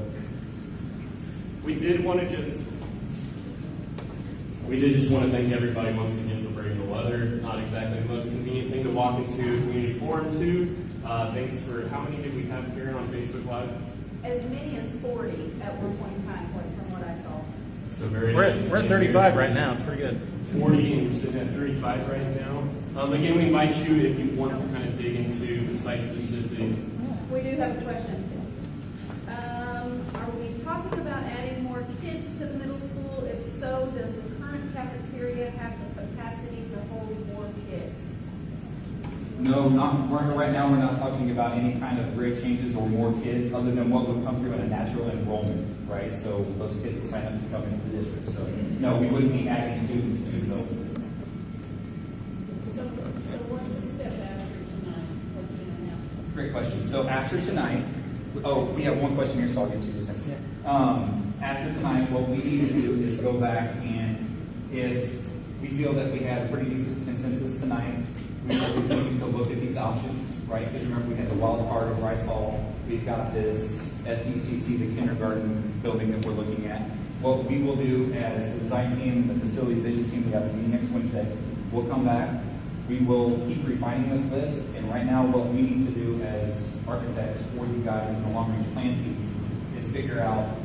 We did just want to thank everybody once again for braving the weather. Not exactly the most convenient thing to walk into community forum to. Thanks for, how many did we have here on Facebook Live? As many as 40 at one point in time, from what I saw. So very We're nice. at 35 right now. It's pretty good. 40 and we're sitting at 35 right now. Again, we invite you if you want to kind of dig into the site specific. We do have a question. Are we talking about adding more kids to the middle school? If so, does the current cafeteria have the capacity to hold more kids? no, right now we're not talking about any kind of grade changes or more kids other than what would come through in a natural enrollment, right? So those kids that sign up to come into the district. So no, we wouldn't be adding students to the middle school. So what's the step after tonight? What's going to happen? Great question. So after tonight, we have one question here, so I'll get to you in a second. After tonight, what we need to do is go back and if we feel that we had a pretty decent consensus tonight, we will continue to look at these options, right? Because remember, we had the wild card of Rice Hall. We've got this FECC, the kindergarten building that we're looking at. What we will do as the design team, the facility vision team, we have a meeting next Wednesday. We'll come back. We will keep refining this list. And right now, what we need to do as architects for you guys in the long-range plan piece is figure out,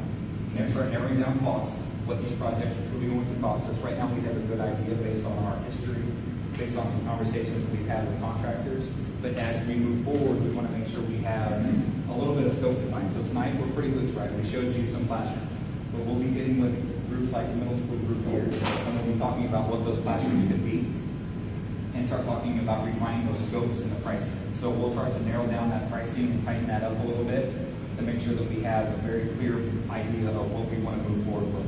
start narrowing down costs, what these projects are truly going to cost us. Right now, we have a good idea based on our history, based on some conversations that we've had with contractors. But as we move forward, we want to make sure we have a little bit of scope defined. So tonight, we're pretty loose, right? We showed you some classrooms. But we'll be getting with groups like the middle school group here, and we'll be talking about what those classrooms could be, and start talking about refining those scopes and the pricing. So we'll start to narrow down that pricing and tighten that up a little bit to make sure that we have a very clear idea of what we want to move forward with.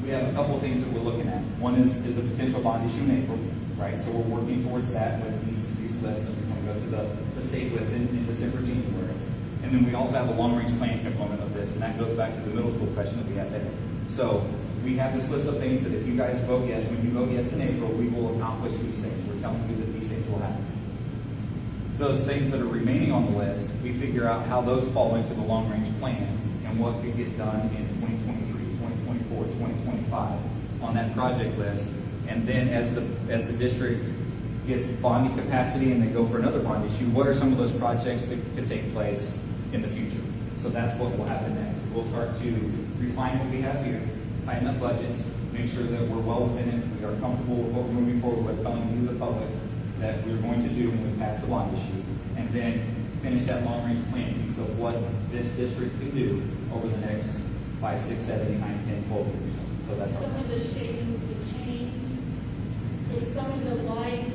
We have a couple of things that we're looking at. One is a potential bond issue in April, right? So we're working towards that with these lists that we want to go to the state with in December, January. And then we also have a long-range plan component of this, and that goes back to the middle school question that we had there. So we have this list of things that if you guys vote yes, when you vote yes in April, we will accomplish these things. We're telling you that these things will happen. Those things that are remaining on the list, we figure out how those fall into the long-range plan and what could get done in 2023, 2024, 2025 on that project list. And then as the district gets bonding capacity and they go for another bond issue, what are some of those projects that could take place in the future? So that's what will happen next. We'll start to refine what we have here, tighten up budgets, make sure that we're well within it, we are comfortable with what we're moving forward with, telling you, the public, that we're going to do when we pass the bond issue, and then finish that long-range plan piece of what this district can do over the next 5, 6, 7, 8, 9, 10, 12 years. So that's our Some of the shading could change. Could some of the light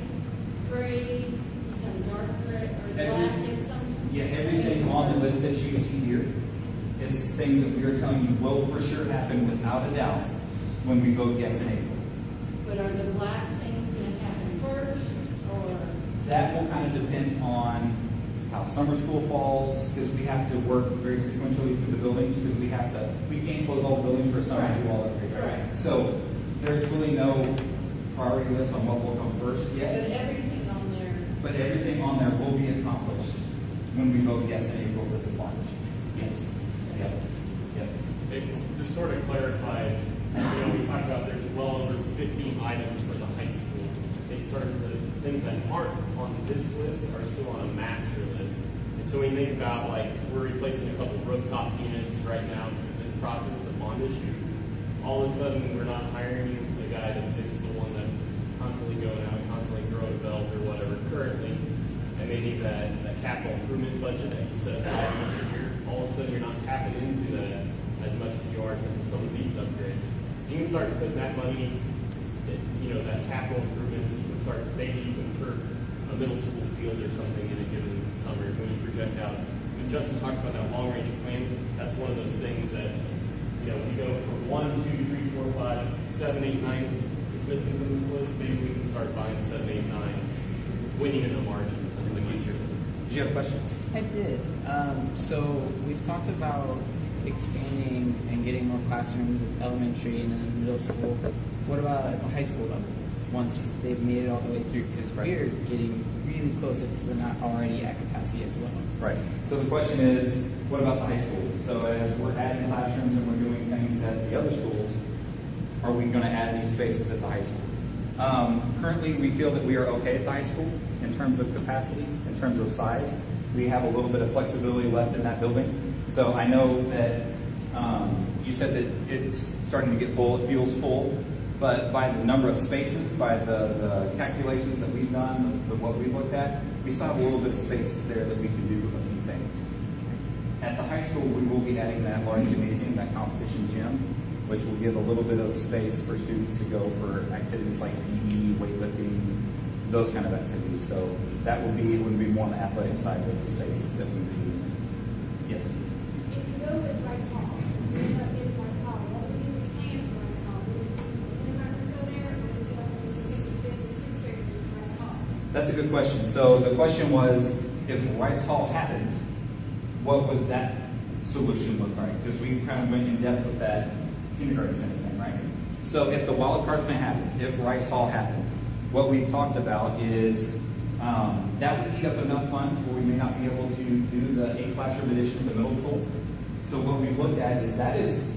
gray become dark gray or black and some? Yeah, everything on the list that you see here is things that we are telling you will for sure happen without a doubt when we vote yes in April. But are the black things going to happen first or? That will kind of depend on how summer school falls, because we have to work very sequentially through the buildings, because we can't close all the buildings for summer and do all that. Right. So there's really no priority list on what will come first But yet. everything on there. But everything on there will be accomplished when we vote yes in April for this bond issue. Yes. Yep. Yep. To sort of clarify, we talked about there's well over 15 items for the high school. They started the things that aren't on this list are still on a master list. And So when you think about like we're replacing a couple rooftop units right now through this process, the bond issue, all of a sudden we're not hiring the guy to fix the one that's constantly going out, constantly throwing a belt or whatever currently, and maybe that capital improvement budget that you set aside each year, all of a sudden you're not tapping into that as much as you are because of some of these upgrades. So you can start putting that money, that capital improvements, you can start, maybe you can turf a middle school field or something in a given summer when you project out. When Justin talks about that long range plan, that's one of those things that, we go from 1, 2, 3, 4, 5, 7, 8, 9 is missing from this list. Maybe we can start buying 7, 8, 9, winning in the margins as the future. Did you have a question? I did. So we've talked about expanding and getting more classrooms at elementary and then middle school. What about at the high school level? Once they've made it all the way through, because we're getting really close if we're not already at capacity as well. Right. So the question is, what about the high school? So as we're adding classrooms and we're doing things at the other schools, are we going to add these spaces at the high school? Currently, we feel that we are okay at the high school in terms of capacity, in terms of size. We have a little bit of flexibility left in that building. So I know that you said that it's starting to get full, it feels full, but by the number of spaces, by the calculations that we've done, what we've looked at, we still have a little bit of space there that we can do a few things. At the high school, we will be adding that large gymnasium, that competition gym, which will give a little bit of space for students to go for activities like PE, weightlifting, those kind of activities. So that would be more on the athletic side of the space that we would use. Yes. If you go with Rice Hall, you end up getting Rice Hall, what would you be paying for Rice Hall? Would you go there, or would you go to the 65th and 6th graders to Rice Hall? That's a good question. So the question was, if Rice Hall happens, what would that solution look like? Because we kind of went in depth with that kindergarten center thing, right? So if the wild card plan happens, if Rice Hall happens, what we've talked about is that would eat up enough funds where we may not be able to do the 8 classroom addition to the middle school. So what we've looked at is that is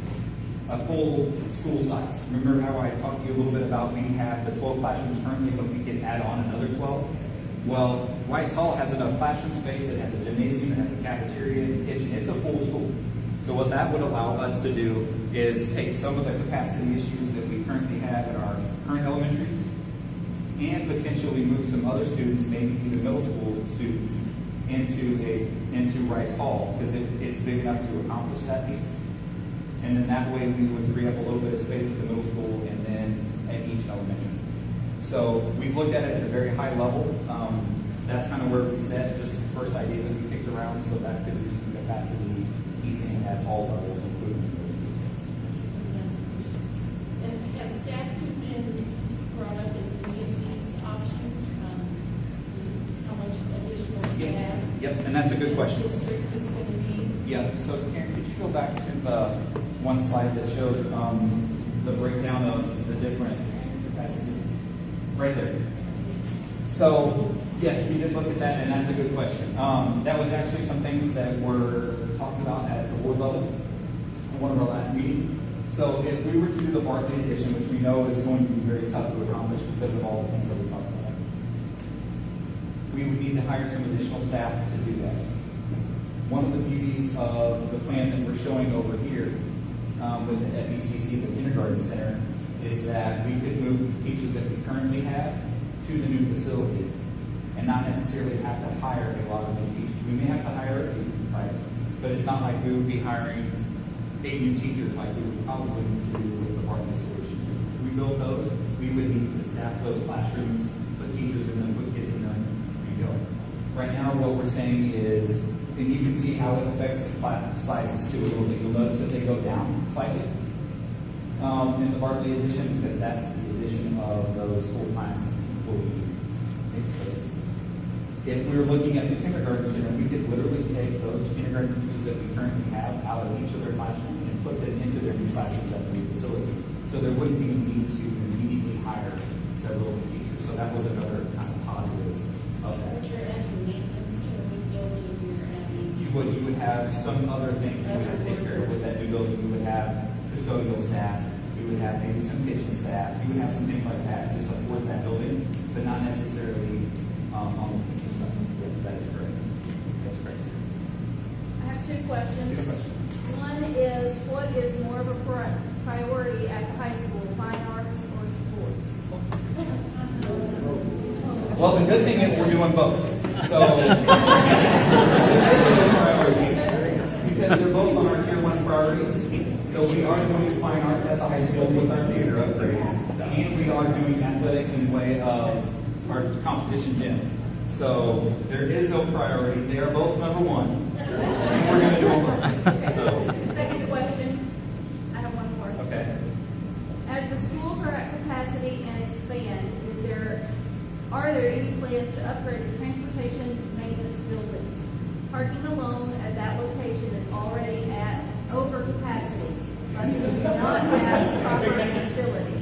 a full school size. Remember how I talked to you a little bit about we have the 12 classrooms currently, but we can add on another 12? Well, Rice Hall has enough classroom space, it has a gymnasium, it has a cafeteria, and a kitchen, it's a full school. So what that would allow us to do is take some of the capacity issues that we currently have in our current elementaries and potentially move some other students, maybe even middle school students, into Rice Hall because it's big enough to accomplish that piece. And then that way we would free up a little bit of space at the middle school and then at each elementary. So we've looked at it at a very high level. That's kind of where we set, just the first idea that we kicked around, so that could do some capacity easing at all levels, including those. And has staffing been brought up in any of these options? How much additional staff? Yep, and that's a good question. The district is going to need? Yeah, so Karen, could you go back to the one slide that shows the breakdown of the different capacities? Right there. So, yes, we did look at that, and that's a good question. That was actually some things that were talked about at the board level in one of our last meetings. So if we were to do the Barclay addition, which we know is going to be very tough to accomplish because of all the things that we talked about, we would need to hire some additional staff to do that. One of the beauties of the plan that we're showing over here with the FECC, the kindergarten center, is that we could move teachers that we currently have to the new facility and not necessarily have to hire a lot of new teachers. We may have to hire a few, right? But it's not like we would be hiring 8 new teachers like we would probably need to do with the Barclay solution. If we build those, we would need to staff those classrooms, put teachers in them, put kids in them, and go. Right now, what we're saying is, and you can see how it affects the class sizes too a little bit. You'll notice that they go down slightly in the Barclay addition because that's the addition of those full-time employee spaces. If we were looking at the kindergarten center, we could literally take those kindergarten teachers that we currently have out of each of their classrooms and put them into their new classrooms at the new facility. So there wouldn't be a need to immediately hire several new teachers. So that was another kind of positive of that. But you're adding maintenance to a new building, you're adding. You would have some other things that we would take care of with that new building. You would have custodial staff. You would have maybe some kitchen staff. You would have some things like that to support that building, but not necessarily on the teacher side. Yes, that is correct. That's correct. questions. Two questions. One is, what is more of a priority at the high school, fine arts or sports? Well, the good thing is we're doing both. So, this is a priority because they're both on our tier 1 priorities. So we are doing fine arts at the high school with our theater upgrades, and we are doing athletics in the way of our competition gym. So there is no priority. They are both number 1, and we're going to do them both. So, Second question, I have one more. okay. As the schools are at capacity and expand, are there any plans to upgrade the transportation maintenance buildings? Parking alone at that location is already at over capacity. Buses do not have proper facilities.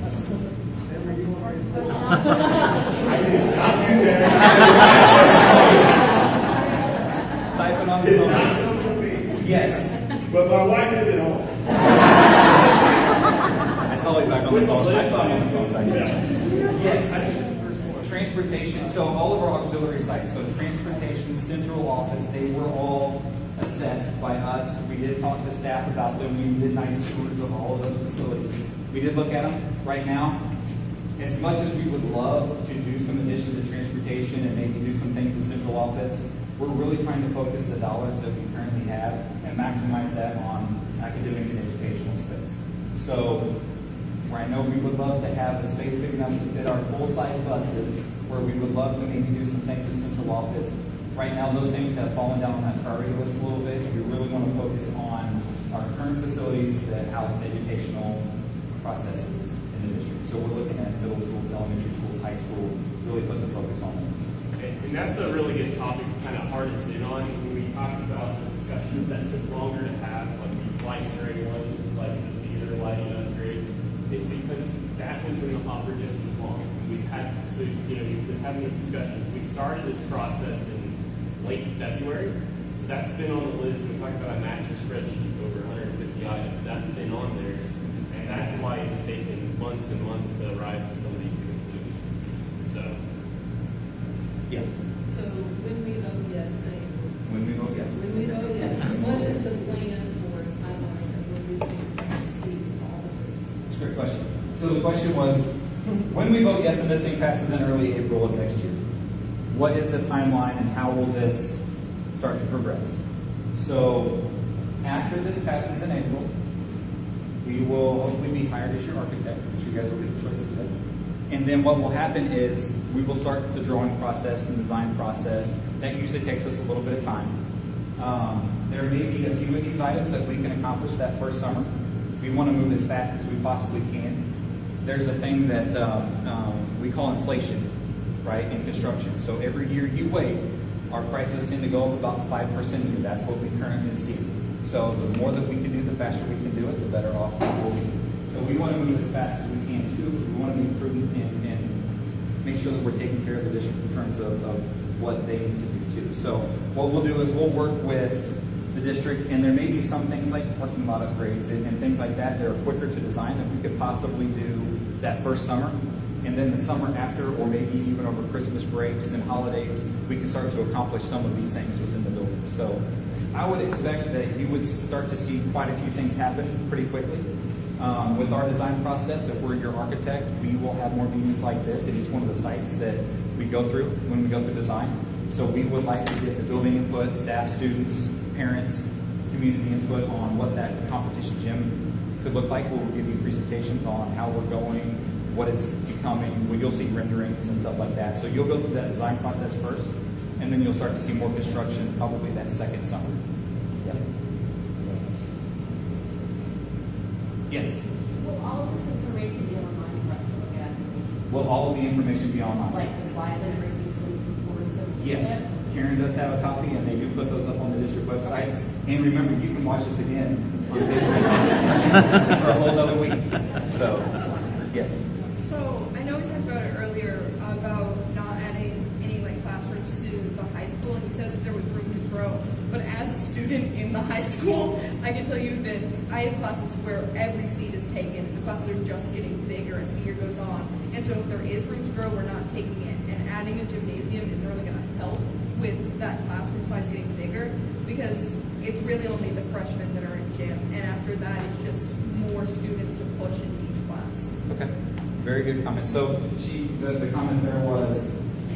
Typing on the phone. Yes. But my wife isn't home. I saw you back on the phone. I saw you on the phone back there. Yes. Transportation, so all of our auxiliary sites, so transportation, central office, they were all assessed by us. We did talk to staff about them. We did nice tours of all of those facilities. We did look at them. Right now, as much as we would love to do some additions to transportation and maybe do some things in central office, we're really trying to focus the dollars that we currently have and maximize that on academic and educational space. So, where I know we would love to have the space big enough to fit our full-size buses, where we would love to maybe do some things in central office. Right now, those things have fallen down on that priority list a little bit. We really want to focus on our current facilities that house educational processes in the district. So we're looking at middle schools, elementary schools, high school, really put the focus on them. And that's a really good topic to kind of hard us in on. When we talked about the discussions that took longer to have, like these light-bearing ones, like the theater lighting upgrades, it's because that was in the hopper just as long. We've been having these discussions. We started this process in late February, so that's been on the list. We talked about a master spreadsheet over 150 items. That's been on there, and that's why it's taken months and months to arrive at some of these conclusions. So, Yes. So when we vote yes, When we vote yes. when we vote yes, what is the plan for timeline of when we expect to see all of this? That's a great question. So the question was, when we vote yes and this thing passes in early April of next year, what is the timeline and how will this start to progress? So after this passes in April, we will hopefully be hired as your architect, which you guys will get the choice to do. And then what will happen is we will start the drawing process and design process. That usually takes us a little bit of time. There may be a few of these items that we can accomplish that first summer. We want to move as fast as we possibly can. There's a thing that we call inflation, right, in construction. So every year you wait, our prices tend to go up about 5% a year. That's what we currently see. So the more that we can do, the faster we can do it, the better off we will be. So we want to move as fast as we can too. We want to be prudent and make sure that we're taking care of the district in terms of what they need to do too. So what we'll do is we'll work with the district, and there may be some things like parking lot upgrades and things like that that are quicker to design that we could possibly do that first summer. And then the summer after, or maybe even over Christmas breaks and holidays, we can start to accomplish some of these things within the building. So I would expect that you would start to see quite a few things happen pretty quickly. With our design process, if we're your architect, we will have more meetings like this at each one of the sites that we go through when we go through design. So we would like to get the building input, staff, students, parents, community input on what that competition gym could look like. We'll give you presentations on how we're going, what it's becoming. You'll see renderings and stuff like that. So you'll go through that design process first, and then you'll start to see more construction probably that second summer. Yeah. Yes. Will all of this information be online for us to look at? Will all of the information be online? Like the slides and everything, so we can forward them? Yes. Karen does have a copy, and they do put those up on the district website. And remember, you can watch us again on Facebook for a whole other week. So, yes. So I know we talked about it earlier about not adding any like classrooms to the high school, and you said that there was room to grow. But as a student in the high school, I can tell you that I have classes where every seat is taken. The classes are just getting bigger as the year goes on. And so if there is room to grow, we're not taking it. And adding a gymnasium isn't really going to help with that classroom size getting bigger, because it's really only the freshmen that are in gym, and after that, it's just more students to push into each class. Okay, very good comment. So the comment there was,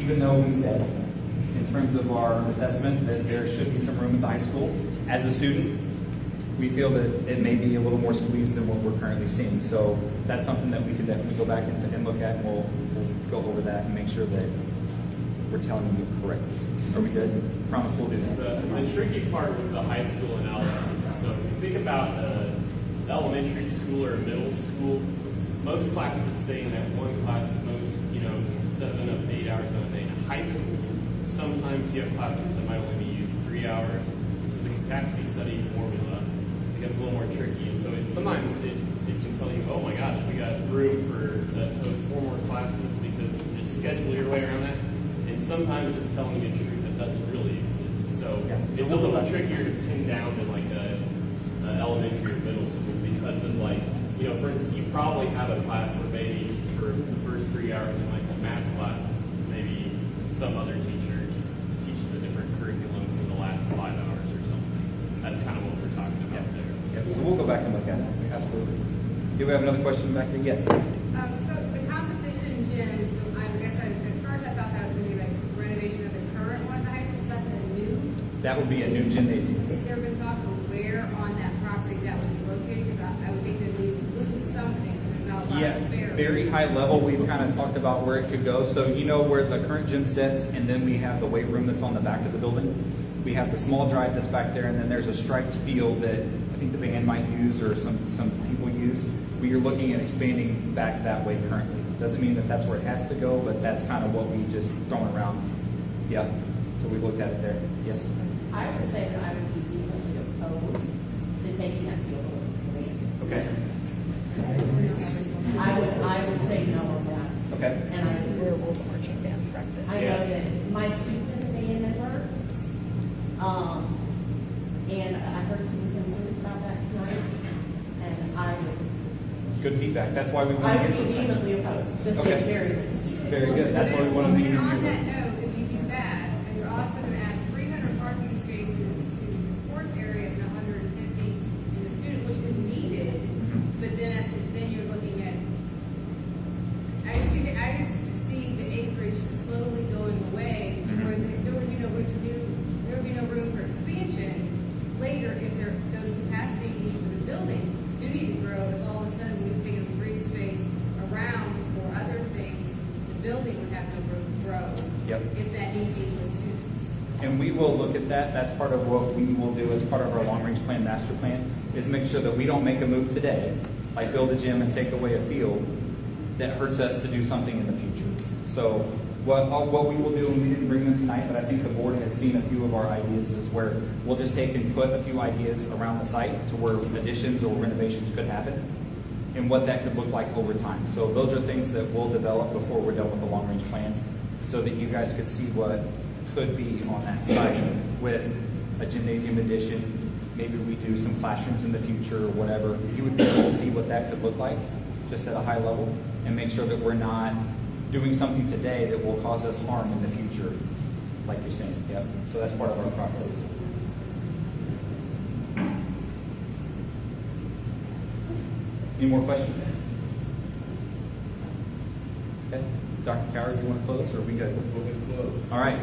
even though we said, in terms of our assessment, that there should be some room at the high school, as a student, we feel that it may be a little more squeezed than what we're currently seeing. So that's something that we can definitely go back and look at, and we'll go over that and make sure that we're telling you correctly. Are we good? Promise we'll do that. The tricky part with the high school analysis is, so if you think about the elementary school or middle school, most classes stay in that one class at most, 7 of 8 hours of a day. In high school, sometimes you have classrooms that might only be used 3 hours. So the capacity study formula becomes a little more tricky. And so sometimes it can tell you, oh my gosh, we got room for those 4 more classes because you just schedule your way around that. And sometimes it's telling you a truth that doesn't really exist. So it's a little trickier to pin down than like a elementary or middle school because of like, for instance, you probably have a class where maybe for the first 3 hours in like the math class, maybe some other teacher teaches a different curriculum for the last 5 hours or something. That's kind of what we're talking about there. Yeah, so we'll go back and look at it. Absolutely. Do we have another question back there? Yes. So the competition gym, so I guess at first I thought that was going to be like renovation of the current one at the high school, so that's a new. That would be a new gymnasium. Has there been talks of where on that property that would be located? Because I would think that we would lose something because there's not a lot Yeah, of spare. very high level. We've kind of talked about where it could go. So where the current gym sits, and then we have the weight room that's on the back of the building. We have the small drive that's back there, and then there's a striped field that I think the band might use or some people use. We are looking at expanding back that way currently. Doesn't mean that that's where it has to go, but that's kind of what we just thrown around. Yeah. So we looked at it there. Yes. I would say that I would be vehemently opposed to taking that field away. Okay. I would say no on that. Okay. And where will the marching band practice? I know that my student is a band member, and I heard some concerns about that tonight, and I would. Good feedback. That's why we want to I get would those be things. vehemently opposed, just Okay. to be very least. Very good. That's why we want to be And here. on that note, if you do that, and you're also going to add 300 parking spaces to the sports area and 150 in the student, which is needed, but then you're looking at, I just see the acreage slowly going away, where there would be no room for expansion later if those capacity needs for the building do need to grow. If all of a sudden we've taken the green space around for other things, the building would have no room to grow. Yep. If that need be with students. And we will look at that. That's part of what we will do as part of our long-range plan, master plan, is make sure that we don't make a move today, like build a gym and take away a field, that hurts us to do something in the future. So what we will do, and we didn't bring them tonight, but I think the board has seen a few of our ideas, is where we'll just take and put a few ideas around the site to where additions or renovations could happen, and what that could look like over time. So those are things that we'll develop before we're done with the long-range plan, so that you guys could see what could be on that site with a gymnasium addition. Maybe we do some classrooms in the future or whatever. You would be able to see what that could look like, just at a high level, and make sure that we're not doing something today that will cause us harm in the future, like you're saying. Yep. So that's part of our process. Any more questions? Okay. Dr. Coward, do you want to close, or are we good? We'll close. All right.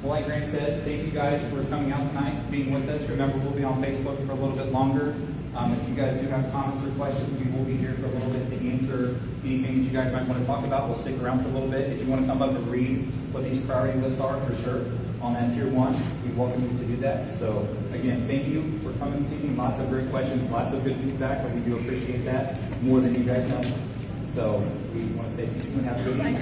Well, like Grant said, thank you guys for coming out tonight, being with us. Remember, we'll be on Facebook for a little bit longer. If you guys do have comments or questions, we will be here for a little bit to answer anything that you guys might want to talk about. We'll stick around for a little bit. If you want to come up and read what these priority lists are, for sure, on that tier 1, we welcome you to do that. So, again, thank you for coming this evening. Lots of great questions, lots of good feedback, but we do appreciate that more than you guys know. So, we want to say thank you and have a good night.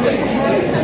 Thank you.